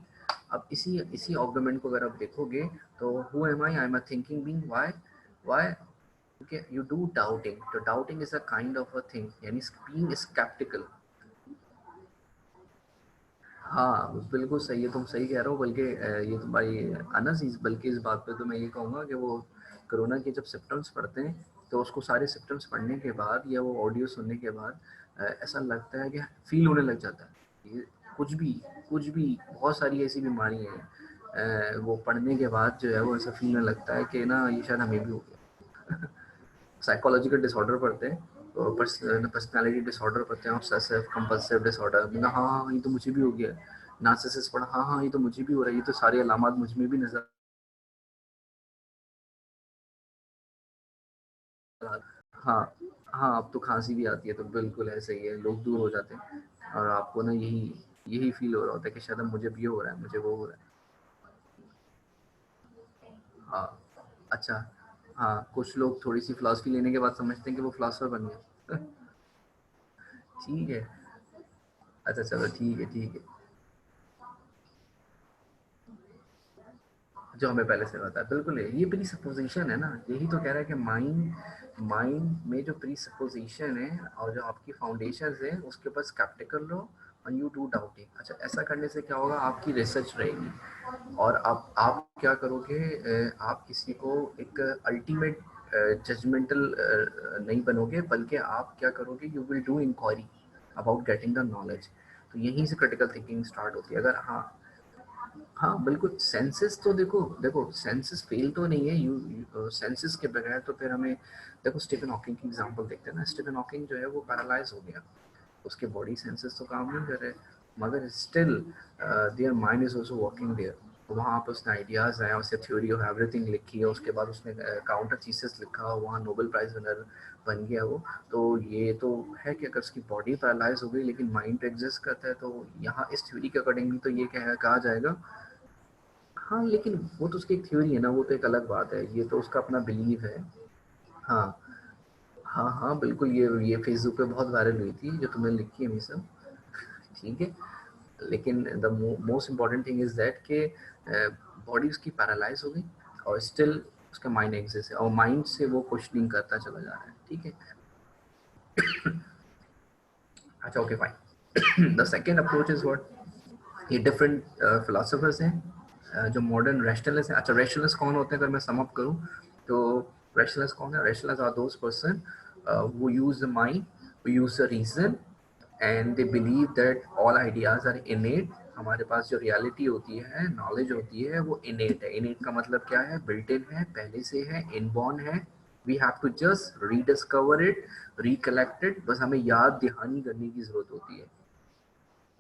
अब इसी इसी आर्गुमेंट को अगर आप देखोगे तो who am I am a thinking being, why okay, you do doubting, तो doubting is a kind of a thing, यानी being skeptical। हाँ बिल्कुल सही है, तुम सही कह रहे हो। बल्कि ये तो भाई अनस, बल्कि इस बात पे तो मैं ये कहूँगा कि वो कोरोना के जब सिम्टम्स पढ़ते हैं तो उसको सारे सिम्टम्स पढ़ने के बाद या वो ऑडियो सुनने के बाद ऐसा लगता है कि फील होने लग जाता है ये कुछ भी बहुत सारी ऐसी बीमारियाँ हैं, वो पढ़ने के बाद जो है वो ऐसा फील होने लगता है कि ना ये शायद हमें भी हो गया। साइकोलॉजिकल डिसऑर्डर पढ़ते हैं, तो पर्सनालिटी डिसऑर्डर पढ़ते हैं, ऑब्सेसिव कंपल्सिव डिसऑर्डर, मैंने हाँ हाँ ये तो मुझे भी हो गया। नार्सिसिस्ट पढ़ा, हाँ हाँ ये तो मुझे भी हो रहा है, ये तो सारी अलामत मुझ में भी नजर आ रही। हाँ हाँ, अब तो खांसी भी आती है, तो बिल्कुल ऐसे ही है, लोग दूर हो जाते हैं और आपको ना यही यही फील हो रहा होता है कि शायद अब मुझे भी हो रहा है, मुझे वो हो रहा है। हाँ अच्छा, हाँ कुछ लोग थोड़ी सी फिलॉसफी लेने के बाद समझते हैं कि वो फिलॉसफर बन गए। ठीक है, अच्छा चलो ठीक है ठीक है। जो हमें पहले से पता है, बिल्कुल है, ये प्री सपोजिशन है ना, यही तो कह रहा है कि माइंड माइंड में जो प्री सपोजिशन है और जो आपकी फाउंडेशन है उसके ऊपर स्केप्टिकल रहो और यू डू डाउटिंग। अच्छा, ऐसा करने से क्या होगा, आपकी रिसर्च रहेगी और आप क्या करोगे, आप किसी को एक अल्टीमेट जजमेंटल नहीं बनोगे, बल्कि आप क्या करोगे, you will do inquiry about getting the knowledge. तो यहीं से क्रिटिकल थिंकिंग स्टार्ट होती है। अगर हाँ, हाँ बिल्कुल, सेंसेस तो देखो देखो सेंसेस फेल तो नहीं है, यू सेंसेस के बगैर तो फिर हमें, देखो स्टीफन हॉकिंग की एग्जांपल देखते हैं ना, स्टीफन हॉकिंग जो है वो पैरालाइज हो गया, उसके बॉडी सेंसेस तो काम नहीं कर रहे, मगर still their mind is also working there. वहाँ पर उसने आइडियाज़ आया, उसने थ्योरी ऑफ एवरीथिंग लिखी है, उसके बाद उसने काउंटर थीसिस लिखा, वहाँ नोबेल प्राइज विनर बन गया वो। तो ये तो है कि अगर उसकी बॉडी पैरालाइज हो गई लेकिन माइंड तो एग्जिस्ट करता है, तो यहाँ इस थ्योरी के अकॉर्डिंग भी तो ये कहा जाएगा। हाँ लेकिन वो तो उसकी एक थ्योरी है ना, वो तो एक अलग बात है, ये तो उसका अपना बिलीव है। हाँ हाँ हाँ बिल्कुल, ये फेसबुक पे बहुत वायरल हुई थी जो तुमने लिखी है ये सब, ठीक है। लेकिन the most important thing is that कि बॉडी उसकी पैरालाइज हो गई और स्टिल उसका माइंड एग्जिस्ट है और माइंड से वो क्वेश्चनिंग करता चला जा रहा है, ठीक है। अच्छा okay fine. The second approach is what, ये डिफरेंट फिलोसफर्स हैं, जो मॉडर्न रैशनलिस्ट हैं। अच्छा, रैशनलिस्ट कौन होते हैं अगर मैं सम अप करूं तो, रैशनलिस्ट कौन है, rationalist are those person who use the mind, who use the reason, and they believe that all ideas are innate। हमारे पास जो रियलिटी होती है, नॉलेज होती है, वो इनेट है। इनेट का मतलब क्या है, बिल्ट इन है, पहले से है, इनबॉर्न है, we have to just rediscover it, recollect it, बस हमें याद दहानी करने की जरूरत होती है,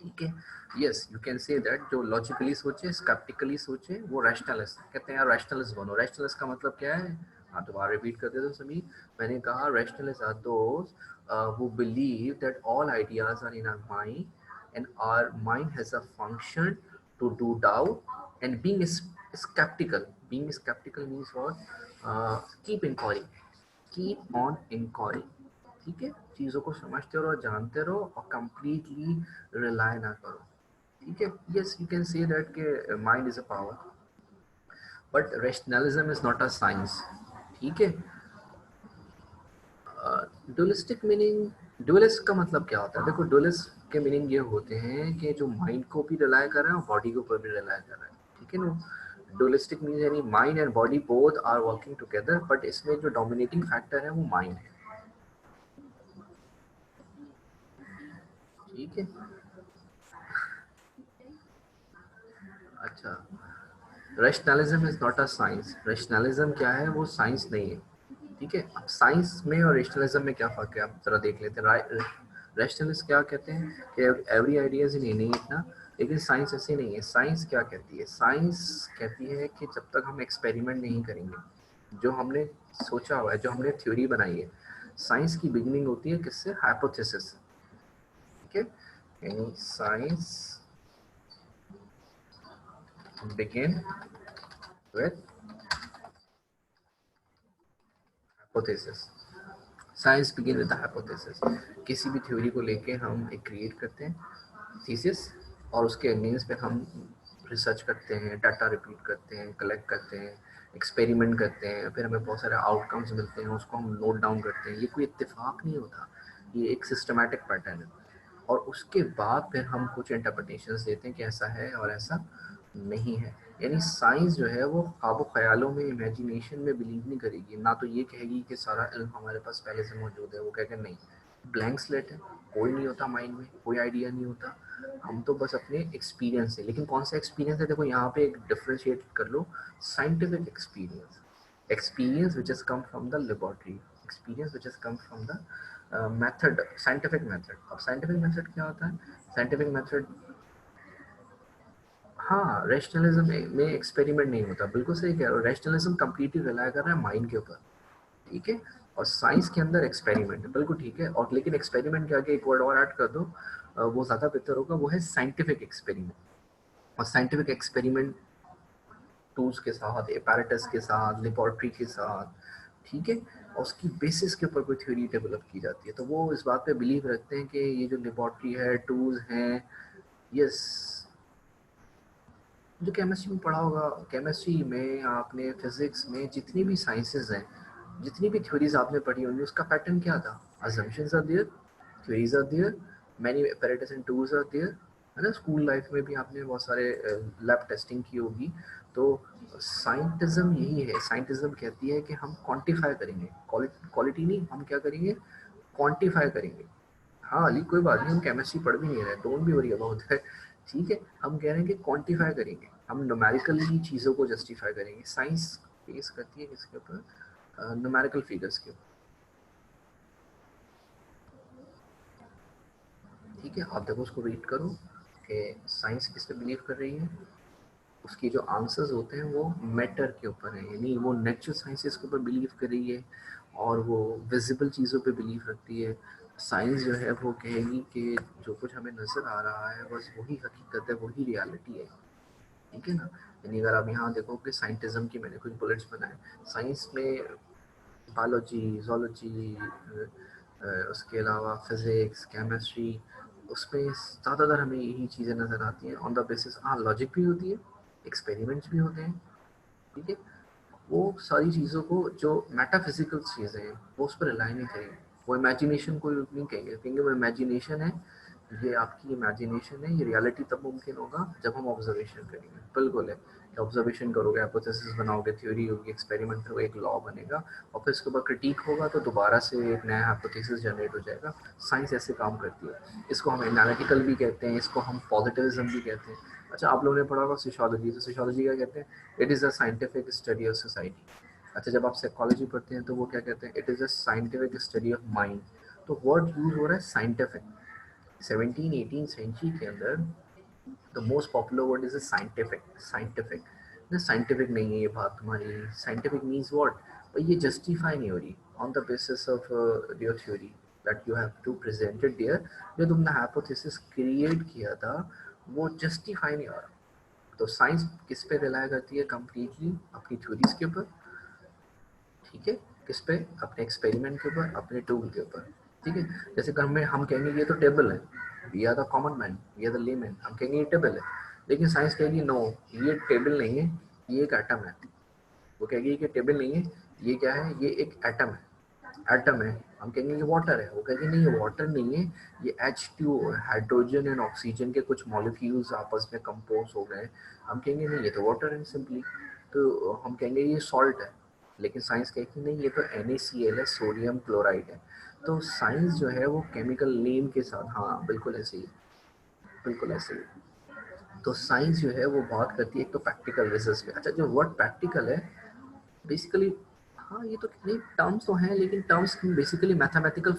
ठीक है। Yes you can say that जो लॉजिकली सोचे, स्केप्टिकली सोचे, वो रैशनलिस्ट कहते हैं। यार रैशनलिस्ट बनो, रैशनलिस्ट का मतलब क्या है, हाँ दोबारा रिपीट कर देते हो सभी। मैंने कहा rationalist are those who believe that all ideas are in our mind and our mind has a function to do doubt and skeptical being skeptical means what, keep inquiring, keep on enquiring, ठीक है। चीज़ों को समझते रहो, जानते रहो और completely rely ना करो, ठीक है। Yes you can say that के mind is a power, but rationalism is not a science, ठीक है। डुअलिस्टिक मीनिंग, डुअलिस्ट का मतलब क्या होता है, देखो डुअलिस्ट के मीनिंग ये होते हैं कि जो माइंड को भी रिलाई कर रहा है और बॉडी के ऊपर भी रिलाई कर रहा है, ठीक है ना। डुअलिस्टिक मीन यानी mind and body both are working together, but इसमें जो डोमिनेटिंग फैक्टर है वो माइंड है। ठीक है। अच्छा, rationalism is not a science. Rationalism क्या है, वो साइंस नहीं है। ठीक है, अब साइंस में और रैशनलिज्म में क्या फर्क है, आप जरा देख लेते हैं। रैशनलिस्ट क्या कहते हैं कि एवरी आइडिया इज इन इनएट ना, लेकिन साइंस ऐसी नहीं है। साइंस क्या कहती है, साइंस कहती है कि जब तक हम एक्सपेरिमेंट नहीं करेंगे, जो हमने सोचा हुआ है, जो हमने थ्योरी बनाई है, साइंस की बिगिनिंग होती है किससे, हाइपोथेसिस। ठीक है, यानी science begin with hypothesis. Science begin with the hypothesis. किसी भी थ्योरी को लेके हम एक क्रिएट करते हैं थीसिस, और उसके मीन्स पे हम रिसर्च करते हैं, डाटा रिपीट करते हैं, कलेक्ट करते हैं, एक्सपेरिमेंट करते हैं, फिर हमें बहुत सारे आउटकम्स मिलते हैं, उसको हम नोट डाउन करते हैं। ये कोई इत्तेफाक नहीं होता, ये एक सिस्टमैटिक पैटर्न है। और उसके बाद फिर हम कुछ इंटरप्रिटेशंस देते हैं कि ऐसा है और ऐसा नहीं है। यानी साइंस जो है वो ख्वाब ख्यालों में, इमेजिनेशन में बिलीव नहीं करेगी, ना तो ये कहेगी कि सारा इल्म हमारे पास पहले से मौजूद है। वो कहेगा नहीं, ब्लैंक स्लेट है, कोई नहीं होता माइंड में, कोई आइडिया नहीं होता, हम तो बस अपने एक्सपीरियंस है। लेकिन कौन सा एक्सपीरियंस है, देखो यहाँ पे एक डिफ्रेंशिएट कर लो, scientific experience, experience which has come from the laboratory, experience which has come from the method, scientific method। अब scientific method क्या होता है, scientific method, हाँ, रेशनलिज्म में एक्सपेरिमेंट नहीं होता, बिल्कुल सही कह रहे हो। रेशनलिज्म कंप्लीटली रिलाई कर रहा है माइंड के ऊपर। ठीक है, और साइंस के अंदर एक्सपेरिमेंट है, बिल्कुल ठीक है। और लेकिन एक्सपेरिमेंट के आगे एक वर्ड और ऐड कर दो, वो ज़्यादा बेहतर होगा, वो है साइंटिफिक एक्सपेरिमेंट। और साइंटिफिक एक्सपेरिमेंट टूल्स के साथ, एपैरेटस के साथ, लेबोरेटरी के साथ, ठीक है, और उसकी बेसिस के ऊपर कोई थ्योरी डेवलप की जाती है। तो वो इस बात पे बिलीव रखते हैं कि ये जो लेबोरेटरी है, टूल्स हैं, यस, जो केमिस्ट्री में पढ़ा होगा, केमिस्ट्री में आपने, फिजिक्स में, जितनी भी साइंसेज हैं, जितनी भी थ्योरीज आपने पढ़ी होंगी, उसका पैटर्न क्या था, assumptions are there, theories are there, many apparatus and tools are there, है ना। स्कूल लाइफ में भी आपने बहुत सारे लैब टेस्टिंग की होगी। तो साइंटिज्म यही है, साइंटिज्म कहती है कि हम क्वांटिफाई करेंगे, क्वालिटी नहीं, हम क्या करेंगे, क्वांटिफाई करेंगे। हाँ अली, कोई बात नहीं, हम केमिस्ट्री पढ़ भी नहीं रहे, don't be worry about that. ठीक है, हम कह रहे हैं कि क्वांटिफाई करेंगे, हम न्यूमेरिकली चीज़ों को जस्टिफाई करेंगे। साइंस बेस करती है किसके ऊपर, न्यूमेरिकल फिगर्स के ऊपर। ठीक है, आप देखो उसको रीड करो कि साइंस किस पे बिलीव कर रही है। उसकी जो आंसर्स होते हैं वो मैटर के ऊपर है, यानी वो नेचुरल साइंसेस के ऊपर बिलीव कर रही है, और वो विजिबल चीज़ों पे बिलीव रखती है। साइंस जो है वो कहेगी कि जो कुछ हमें नज़र आ रहा है बस वही हकीकत है, वही रियलिटी है। ठीक है ना। यानी अगर आप यहाँ देखो कि साइंटिज्म की मैंने कुछ बुलेट्स बनाए, साइंस में बायोलॉजी, जोलॉजी, उसके अलावा फिज़िक्स, केमिस्ट्री, उसमें ज़्यादातर हमें यही चीज़ें नज़र आती हैं ऑन द बेसिस। हाँ, लॉजिक भी होती है, एक्सपेरिमेंट्स भी होते हैं। ठीक है, वो सारी चीज़ों को, जो मेटाफिजिकल चीज़ें हैं, वो उस पर रिलाई नहीं करेंगे। वो इमेजिनेशन को नहीं कहेंगे, कहेंगे वो इमेजिनेशन है, ये आपकी इमेजिनेशन है, ये रियलिटी तब मुमकिन होगा जब हम ऑब्जर्वेशन करेंगे। बिल्कुल है, ऑब्जर्वेशन करोगे, हाइपोथेसिस बनाओगे, थ्योरी होगी, एक्सपेरिमेंट होगा, एक लॉ बनेगा, और फिर इसके ऊपर क्रिटिक होगा तो दोबारा से एक नया हाइपोथेसिस जनरेट हो जाएगा। साइंस ऐसे काम करती है। इसको हम एनालिटिकल भी कहते हैं, इसको हम पॉजिटिविज्म भी कहते हैं। अच्छा, आप लोगों ने पढ़ा होगा सोशियोलॉजी, तो सोशियोलॉजी क्या कहते हैं, it is a scientific study of society. अच्छा, जब आप साइकोलॉजी पढ़ते हैं तो वो क्या कहते हैं, it is a scientific study of mind. तो वर्ड यूज हो रहा है साइंटिफिक। 17-18 सेंचुरी के अंदर the most popular word is scientific. Scientific ना, साइंटिफिक नहीं है ये बात तुम्हारी, साइंटिफिक मीन्स व्हाट, पर ये जस्टिफाई नहीं हो रही on the basis of your theory that you have to presented there. जो तुमने हाइपोथेसिस क्रिएट किया था वो जस्टिफाई नहीं हो रहा। तो साइंस किस पे रिलाई करती है, कंप्लीटली अपनी थ्योरीज के ऊपर। ठीक है, किस पे, अपने एक्सपेरिमेंट के ऊपर, अपने टूल के ऊपर। ठीक है, जैसे घर में हम कहेंगे ये तो टेबल है, we are the common man, we are the layman, हम कहेंगे ये टेबल है। लेकिन साइंस कहेगी नो, ये टेबल नहीं है, ये एक एटम है। वो कहेगी कि टेबल नहीं है, ये क्या है, ये एक एटम है, एटम है। हम कहेंगे ये वाटर है, वो कहेंगे नहीं ये वाटर नहीं है, ये H2O है, हाइड्रोजन एंड ऑक्सीजन के कुछ मॉलिक्यूल्स आपस में कंपोज हो गए। हम कहेंगे नहीं ये तो वाटर है सिंपली। तो हम कहेंगे ये सॉल्ट है। लेकिन साइंस कहेगी नहीं ये तो NaCl है, सोडियम क्लोराइड है। तो साइंस जो है वो केमिकल नेम के साथ, हाँ बिल्कुल ऐसे ही, बिल्कुल ऐसे ही। तो साइंस जो है वो बात करती है एक तो प्रैक्टिकल रिजल्ट्स पे। अच्छा, जो वर्ड प्रैक्टिकल है बेसिकली, हाँ ये तो नहीं, टर्म्स तो हैं लेकिन टर्म्स बेसिकली मैथमेटिकल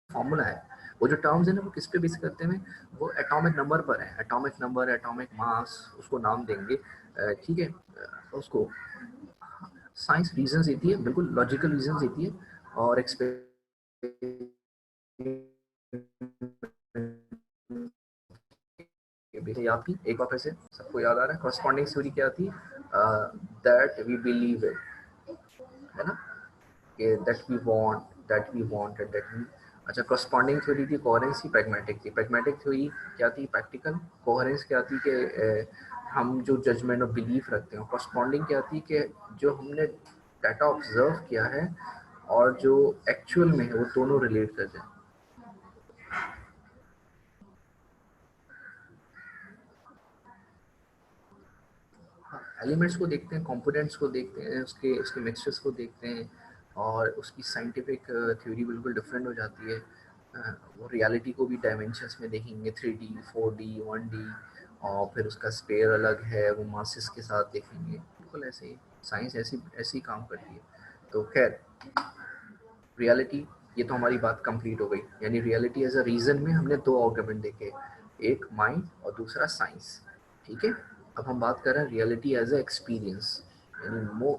फॉर्मूला है। वो जो टर्म्स है ना वो किस पे बेस करते हैं, वो एटॉमिक नंबर पर है, एटॉमिक नंबर, एटॉमिक मास, उसको नाम देंगे, ठीक है, उसको साइंस रीजंस देती है, बिल्कुल लॉजिकल रीजंस देती है। और याद की एक बार फिर से सबको याद आ रहा है, कॉरस्पॉन्डिंग थ्योरी क्या थी, दैट वी बिलीव इट, है ना, कि that we want and that we. अच्छा, कॉरस्पॉन्डिंग थ्योरी थी, कोहेरेंस थी, प्रैग्मेटिक थी। प्रैग्मेटिक थ्योरी क्या थी, प्रैक्टिकल। कोहेरेंस क्या थी कि हम जो जजमेंट और बिलीफ रखते हैं। कॉरस्पॉन्डिंग क्या थी कि जो हमने डाटा ऑब्जर्व किया है और जो एक्चुअल में है वो दोनों रिलेट करते हैं। हाँ, एलिमेंट्स को देखते हैं, कंपोनेंट्स को देखते हैं, उसके उसके मिक्सचर्स को देखते हैं, और उसकी साइंटिफिक थ्योरी बिल्कुल डिफरेंट हो जाती है। वो रियलिटी को भी डायमेंशंस में देखेंगे, 3D, 4D, 1D, और फिर उसका स्पेयर अलग है, वो मासेस के साथ देखेंगे, बिल्कुल ऐसे ही साइंस ऐसी ऐसी काम करती है। तो खैर, रियलिटी, ये तो हमारी बात कंप्लीट हो गई। यानी रियलिटी एज अ रीजन में हमने दो आर्गुमेंट देखे, एक माइंड और दूसरा साइंस, ठीक है। अब हम बात कर रहे हैं रियलिटी एज अ एक्सपीरियंस। यानी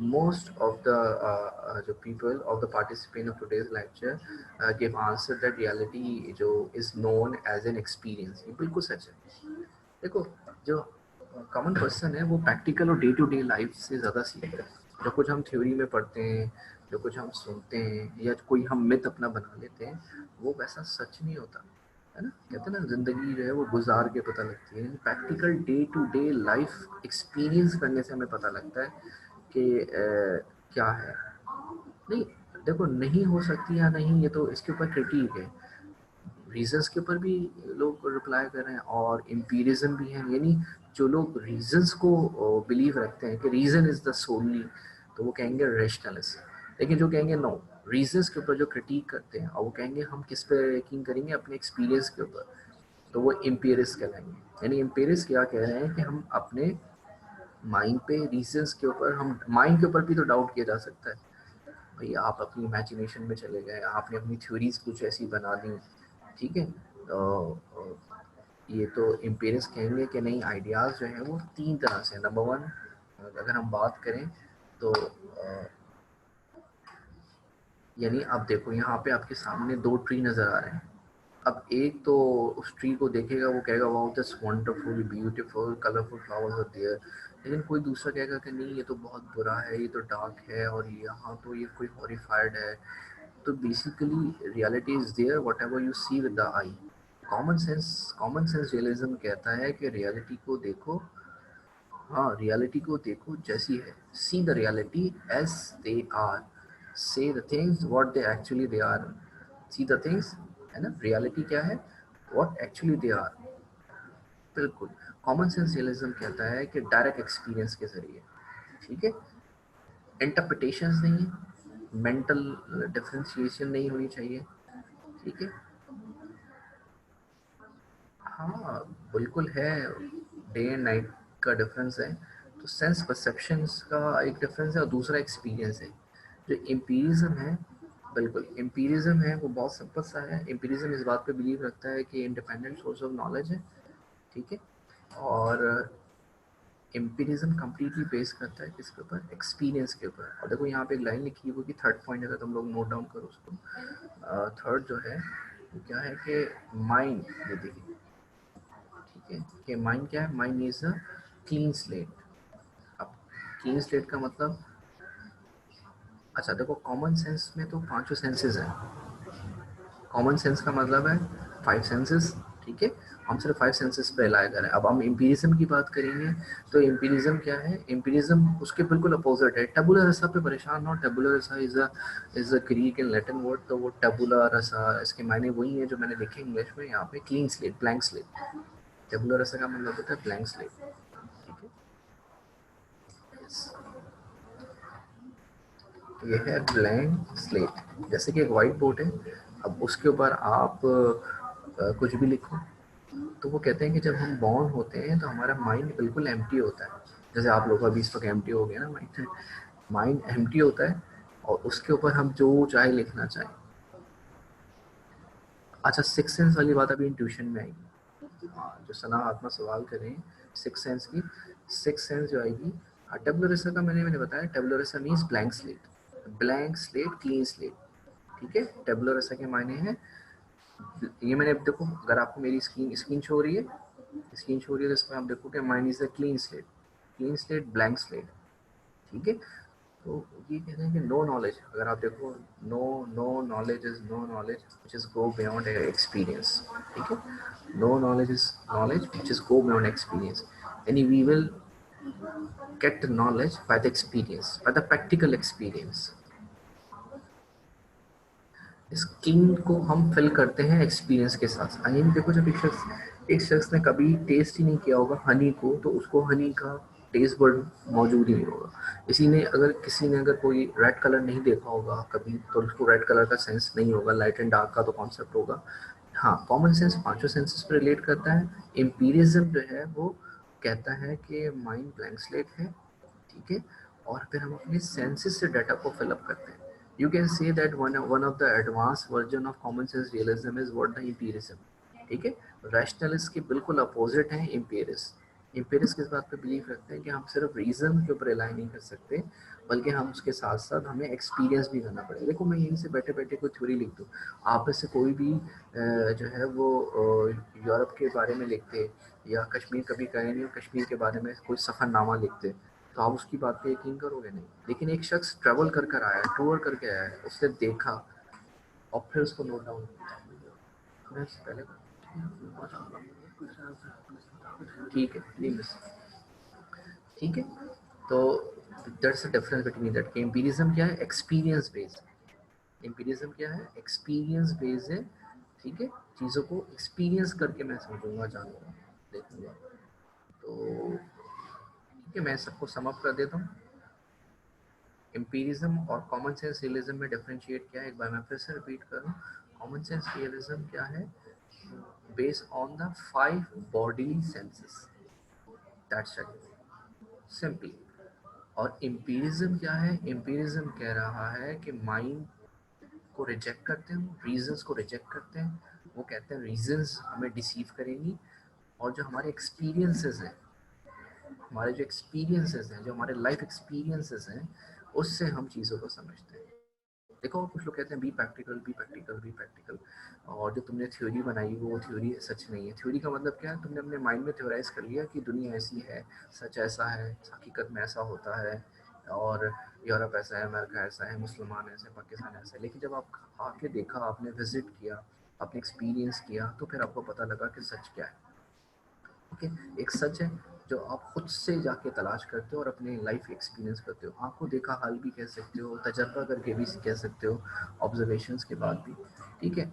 most of the people of the participant of today's lecture give answer that reality जो is known as an experience। ये बिल्कुल सच है। देखो, जो कॉमन पर्सन है वो प्रैक्टिकल और डे टू डे लाइफ से ज़्यादा सीखता है। जो कुछ हम थ्योरी में पढ़ते हैं, जो कुछ हम सुनते हैं, या कोई हम मिथ अपना बना लेते हैं, वो वैसा सच नहीं होता, है ना। कहते हैं ना, जिंदगी जो है वो गुजार के पता लगती है। Practical day to day life experience करने से हमें पता लगता है कि क्या है। नहीं, देखो, नहीं हो सकती या नहीं, ये तो इसके ऊपर क्रिटिक है। रीजंस के ऊपर भी लोग रिप्लाई कर रहे हैं, और एम्पीरिज्म भी है। यानी जो लोग रीजंस को बिलीव रखते हैं कि रीजन इज द सोनली, तो वो कहेंगे रेशनलिस्ट। लेकिन जो कहेंगे नो, रीजंस के ऊपर जो क्रिटिक करते हैं, और वो कहेंगे हम किस पे यकीन करेंगे, अपने एक्सपीरियंस के ऊपर, तो वो एम्पीरिस्ट कहलाएंगे। यानी एम्पीरिस्ट क्या कह रहे हैं कि हम अपने माइंड पे, रीजंस के ऊपर, हम माइंड के ऊपर भी तो डाउट किया जा सकता है। भाई आप अपनी इमेजिनेशन में चले गए, आपने अपनी थ्योरीज कुछ ऐसी बना दी, ठीक है, तो ये तो एम्पिरिक्स कहेंगे कि नहीं, आइडियाज़ जो हैं वो तीन तरह से। नंबर वन, अगर हम बात करें तो यानी अब देखो, यहाँ पे आपके सामने दो ट्री नज़र आ रहे हैं। अब एक तो उस ट्री को देखेगा, वो कहेगा wow that's wonderful, beautiful, colourful flowers are there. लेकिन कोई दूसरा कहेगा कि नहीं, ये तो बहुत बुरा है, ये तो डार्क है, और यहाँ तो ये कोई हॉरिफाइड है। तो basically reality is there whatever you see with the eye. Common sense realism कहता है कि रियलिटी को देखो, हाँ रियलिटी को देखो जैसी है, see the reality as they are, say the things what they actually they are, see the things, है ना। रियलिटी क्या है, व्हाट एक्चुअली दे आर, बिल्कुल। कॉमन सेंस रियलिज्म कहता है कि डायरेक्ट एक्सपीरियंस के जरिए, ठीक है, इंटरप्रिटेशंस नहीं है, मेंटल डिफरेंशिएशन नहीं होनी चाहिए, ठीक है। हाँ बिल्कुल है, डे एंड नाइट का डिफरेंस है। तो सेंस परसेप्शंस का एक डिफरेंस है, और दूसरा एक्सपीरियंस है। जो एम्पीरिज्म है, बिल्कुल एम्पीरिज्म है, वो बहुत सिंपल सा है। एम्पीरिज्म इस बात पे बिलीव रखता है कि इंडिपेंडेंट सोर्स ऑफ नॉलेज है, ठीक है। और एम्पीरिज्म कम्प्लीटली बेस करता है किसके ऊपर, एक्सपीरियंस के ऊपर। और देखो यहाँ पे एक लाइन लिखी हुई कि थर्ड पॉइंट, अगर तुम लोग नोट डाउन करो उसको, थर्ड जो है वो क्या है कि माइंड, ये देखिए, ठीक है, कि माइंड क्या है, mind is a clean slate. अब क्लीन स्लेट का मतलब, अच्छा देखो, कॉमन सेंस में तो पांचों सेंसेस हैं। कॉमन सेंस का मतलब है फाइव सेंसेस, ठीक है। हम सिर्फ फाइव सेंसेस पे रिलाय करें। अब हम एम्पीरिज्म की बात करेंगे, तो एम्पीरिज्म क्या है, एम्पीरिज्म उसके बिल्कुल अपोजिट है। टैबुला रसा पे परेशान हो, टैबुला रसा is a Greek and Latin word. तो वो टैबुला रसा, इसके मायने वही है जो मैंने लिखे इंग्लिश में यहाँ पे, क्लीन स्लेट, ब्लैंक स्लेट। टैबुला रसा का मतलब होता है ब्लैंक स्लेट, ठीक है। Yes. ये है ब्लैंक स्लेट, जैसे कि एक वाइट बोर्ड है, अब उसके ऊपर आप कुछ भी लिखो। तो वो कहते हैं कि जब हम बॉर्न होते हैं तो हमारा माइंड बिल्कुल एम्प्टी होता है, जैसे आप लोग अभी इस वक्त एम्प्टी हो गया ना, माइंड माइंड एम्प्टी होता है और उसके ऊपर हम जो चाहे लिखना चाहें। अच्छा, सिक्स सेंस वाली बात अभी ट्यूशन में आएगी। जो सना आत्मा सवाल कर रहे हैं सिक्स सेंस की, सिक्स सेंस जो आएगी टेबुलर रेसा का, मैंने बताया टेबुलर रेसा means blank slate, blank slate clean slate. ठीक है, टेबुलर रेसा के मायने हैं, ये मैंने देखो अगर आपको मेरी स्क्रीन स्क्रीन शो हो रही है, स्क्रीन शो हो रही है तो इसमें आप देखो कि mind is the clean slate, clean slate blank slate. ठीक है, तो ये कहते हैं कि नो नॉलेज, अगर आप देखो no no knowledge is no knowledge which is go beyond experience. ठीक है, no knowledge is knowledge which is go beyond experience, यानी we will get the knowledge by the experience, by the practical experience। Skin को हम fill करते हैं experience के साथ। I mean देखो, जब एक शख्स ने कभी टेस्ट ही नहीं किया होगा हनी को, तो उसको हनी का टेस्ट बर्ड मौजूद ही नहीं होगा। किसी ने अगर कोई रेड कलर नहीं देखा होगा कभी, तो उसको रेड कलर का सेंस नहीं होगा, लाइट एंड डार्क का तो कॉन्सेप्ट होगा। हाँ, कॉमन सेंस पांचों सेंसेस पर रिलेट करता है। एम्पीरिज्म जो है वो कहता है कि माइंड ब्लैंक स्लेट है। ठीक है, और फिर हम अपने सेंसेस से डाटा को फिल अप करते हैं। You can say that one of the advance version of common sense realism is what the एम्पिरिज्म। ठीक है, रैशनलिस्ट के बिल्कुल अपोजिट है एम्पिरिस्ट। एम्पिरिस्ट किस बात पे बिलीव रखते हैं कि हम सिर्फ रीजन के ऊपर रिलाई नहीं कर सकते, बल्कि हम उसके साथ साथ हमें एक्सपीरियंस भी करना पड़ेगा। देखो, मैं यहीं से बैठे बैठे कोई थ्योरी लिख दूँ, आप में से कोई भी जो है वो यूरोप के बारे में लिखते, या कश्मीर कभी गए नहीं और कश्मीर के बारे में कोई सफ़रनामा लिखते, तो आप उसकी बात पे यकीन करोगे नहीं। लेकिन एक शख्स ट्रैवल कर कर आया है, टूर करके आया है, उसने देखा और फिर उसको नोट डाउन किया। मैं इससे पहले ठीक है प्लीज। ठीक है, तो that's the difference between that कि एम्पिरिज्म क्या है, एक्सपीरियंस बेस्ड। एम्पिरिज्म क्या है, एक्सपीरियंस बेस्ड है। ठीक है, चीज़ों को एक्सपीरियंस करके मैं समझूंगा, जानूंगा, देखूंगा। तो ठीक है, मैं सबको सम अप कर देता हूँ। एम्पिरिज्म और कॉमन सेंस रियलिज्म में डिफरेंशिएट क्या है, एक बार मैं फिर से रिपीट करूँ। कॉमन सेंस रियलिज्म क्या है, based on the five bodily senses, that's it, simply. और एम्पिरिज्म क्या है, एम्पिरिज्म कह रहा है कि माइंड को रिजेक्ट करते हैं, रीजंस को रिजेक्ट करते हैं। वो कहते हैं रीजंस हमें डिसीव करेंगी, और जो हमारे एक्सपीरियंसेस हैं, हमारे जो एक्सपीरियंसेस हैं, जो हमारे लाइफ एक्सपीरियंसेस हैं, उससे हम चीज़ों को समझते हैं। देखो, कुछ लोग कहते हैं be practical, be practical, be practical, और जो तुमने थ्योरी बनाई वो थ्योरी सच नहीं है। थ्योरी का मतलब क्या है, तुमने अपने माइंड में थ्योराइज कर लिया कि दुनिया ऐसी है, सच ऐसा है, हकीकत में ऐसा होता है, और यूरोप ऐसा है, अमेरिका ऐसा है, मुसलमान ऐसे, पाकिस्तान ऐसा है। लेकिन जब आप आके देखा, आपने विजिट किया, आपने एक्सपीरियंस किया, तो फिर आपको पता लगा कि सच क्या है। ओके, एक सच है जो आप खुद से जाके तलाश करते हो और अपने लाइफ एक्सपीरियंस करते हो। आंखों देखा हाल भी कह सकते हो, तजर्बा करके भी कह सकते हो, ऑब्जर्वेशंस के बाद भी। ठीक है,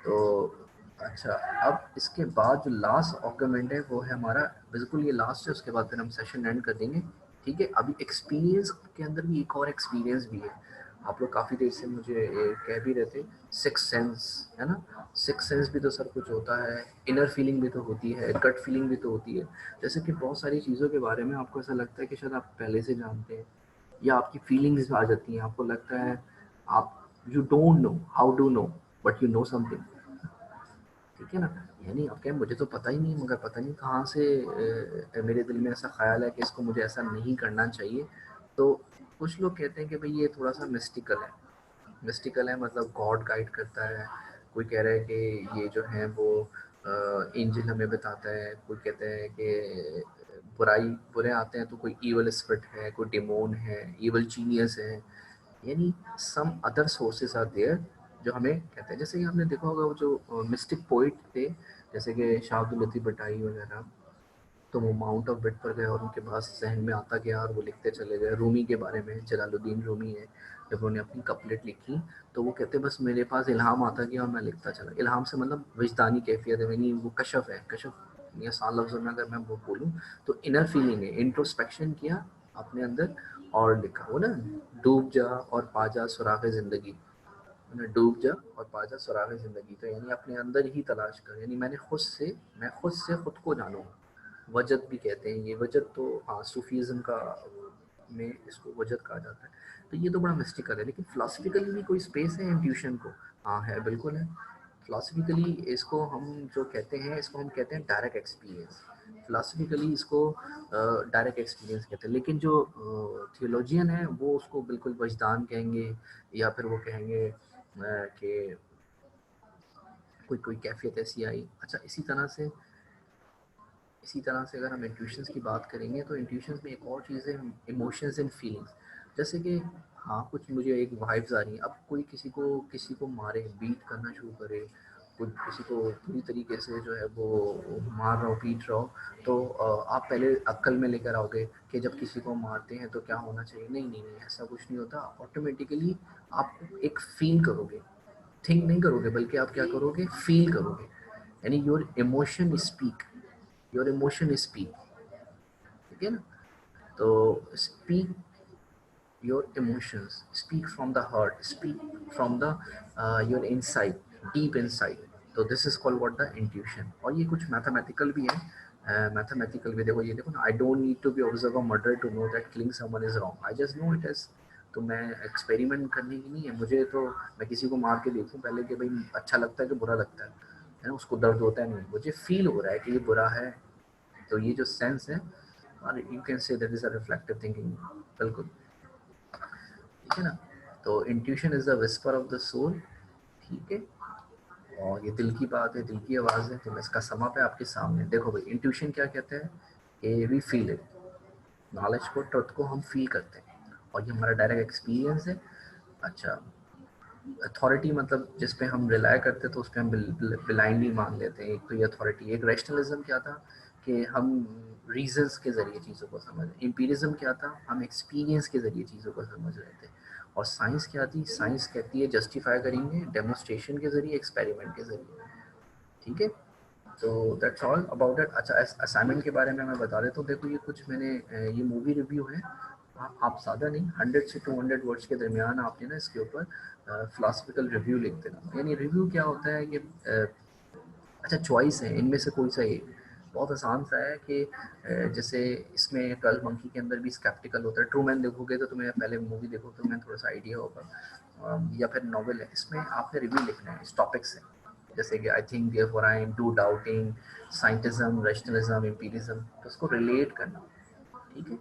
तो अच्छा, अब इसके बाद जो लास्ट आर्गुमेंट है वो है हमारा, बिल्कुल ये लास्ट है, उसके बाद फिर हम सेशन एंड कर देंगे। ठीक है, अभी एक्सपीरियंस के अंदर भी एक और एक्सपीरियंस भी है। आप लोग काफ़ी देर से मुझे कह भी रहे थे सिक्स सेंस, है ना, सिक्स सेंस भी तो सब कुछ होता है, इनर फीलिंग भी तो होती है, गट फीलिंग भी तो होती है। जैसे कि बहुत सारी चीज़ों के बारे में आपको ऐसा लगता है कि शायद आप पहले से जानते हैं, या आपकी फीलिंग्स आ जाती हैं, आपको लगता है आप, you don't know how to know, but you know something. ठीक है ना, यानी आप कहें मुझे तो पता ही नहीं, मगर पता नहीं कहाँ से मेरे दिल में ऐसा ख्याल है कि इसको मुझे ऐसा नहीं करना चाहिए। तो कुछ लोग कहते हैं कि भाई ये थोड़ा सा मिस्टिकल है। मिस्टिकल है मतलब गॉड गाइड करता है। कोई कह रहा है कि ये जो है वो एंजल हमें बताता है। कोई कहते हैं कि बुराई बुरे आते हैं तो कोई ईवल स्पिरिट है, कोई डिमोन है, ईवल जीनियस है, यानी some other sources are there जो हमें कहते हैं। जैसे कि आपने देखा होगा वो जो मिस्टिक पोइट थे, जैसे कि शाह अब्दुल लतीफ़ भट्टाई वगैरह, तो वो माउंट ऑफ बिट पर गए और उनके पास जहन में आता गया और वो लिखते चले गए। रूमी के बारे में, जलालुद्दीन रूमी है, जब उन्होंने अपनी कपलेट लिखी तो वो कहते बस मेरे पास इल्हाम आता गया और मैं लिखता चला। इल्हाम से मतलब विजदानी कैफियत है, यानी वो कशफ है। कशफ ये आसान लफ्ज़ों में अगर मैं वो बोलूँ तो इनर फीलिंग है, इंट्रोस्पेक्शन किया अपने अंदर और लिखा वो ना, डूब जा और पा जा सुराग जिंदगी, ना डूब जा और पा जा सुराग जिंदगी, तो यानी अपने अंदर ही तलाश कर, यानी मैं खुद से खुद को जानूँ। वजद भी कहते हैं ये, वजद तो हाँ सूफीज़्म का में इसको वजद कहा जाता है। तो ये तो बड़ा मिस्टिकल है, लेकिन फिलोसफिकली भी कोई स्पेस है इंट्यूशन को? हाँ है, बिल्कुल है। फिलोसफिकली इसको हम जो कहते हैं, इसको हम कहते हैं डायरेक्ट एक्सपीरियंस। फिलोसफिकली इसको डायरेक्ट एक्सपीरियंस कहते हैं, लेकिन जो थियोलॉजियन है वो उसको बिल्कुल वजदान कहेंगे, या फिर वो कहेंगे कि कोई कोई कैफियत ऐसी आई। अच्छा, इसी तरह से अगर हम इंट्यूशंस की बात करेंगे तो इंट्यूशंस में एक और चीज़ है, इमोशंस एंड फीलिंग्स। जैसे कि हाँ, कुछ मुझे एक वाइब्स आ रही हैं, अब कोई किसी को मारे, बीट करना शुरू करे, कुछ किसी को पूरी तरीके से जो है वो मार रहा हो, पीट रहा हो, तो आप पहले अक्ल में लेकर आओगे कि जब किसी को मारते हैं तो क्या होना चाहिए। नहीं नहीं नहीं, ऐसा कुछ नहीं होता। ऑटोमेटिकली आप एक फील करोगे, थिंक नहीं करोगे, बल्कि आप क्या करोगे, फील करोगे। यानी योर इमोशन स्पीक, ठीक है ना? तो speak your emotions, speak from the heart, speak from the your inside, deep inside. तो this is called what, the intuition. और ये कुछ मैथमेटिकल भी है। मैथमेटिकल भी देखो, ये देखो ना, I don't need to be observe a murder to know that killing someone is wrong, I just know it is. तो मैं एक्सपेरिमेंट करने की नहीं है मुझे, तो मैं किसी को मार के देखूं पहले कि भाई अच्छा लगता है कि बुरा लगता है ना, उसको दर्द होता है, नहीं, मुझे फील हो रहा है कि ये बुरा है। तो ये जो सेंस है, और you can say that is a reflective thinking, बिल्कुल, ठीक है ना? तो intuition is the whisper of the soul, ठीक है। और ये दिल की बात है, दिल की आवाज़ है। तो मैं इसका समा पे आपके सामने देखो भाई, इंट्यूशन क्या कहते हैं कि वी फील इट, नॉलेज को, ट्रुथ को हम फील करते हैं, और ये हमारा डायरेक्ट एक्सपीरियंस है। अच्छा, अथॉरिटी मतलब जिस पे हम रिलाय करते हैं तो उस पर हम ब्लाइंडली मान लेते हैं, एक तो ये अथॉरिटी। एक रैशनलिज्म क्या था कि हम रीजंस के ज़रिए चीज़ों को समझ, एम्पिरिज्म क्या था, हम एक्सपीरियंस के ज़रिए चीज़ों को समझ रहे थे। और साइंस क्या थी, साइंस कहती है जस्टिफाई करेंगे डेमोन्स्ट्रेशन के ज़रिए, एक्सपेरिमेंट के ज़रिए, ठीक है। तो दैट्स ऑल अबाउट इट। अच्छा, असाइनमेंट के बारे में मैं बता देता हूँ। देखो, ये कुछ मैंने ये मूवी रिव्यू है। आप ज़्यादा नहीं, 100 से 200 वर्ड्स के दरमियान आपने ना इसके ऊपर फिलोसफिकल रिव्यू लिख देना। यानी रिव्यू क्या होता है, ये अच्छा चॉइस है, इनमें से कोई सा एक। बहुत आसान सा है कि जैसे इसमें 12 मंकी के अंदर भी स्केप्टिकल होता है। ट्रूमैन देखोगे तो तुम्हें, पहले मूवी देखो तो तुम्हें थोड़ा सा आइडिया होगा। या फिर नॉवल है, इसमें आपने रिव्यू लिखना है, इस टॉपिक से। जैसे कि I think therefore I am to doubting, scientism, rationalism, empiricism, तो उसको रिलेट करना, ठीक है।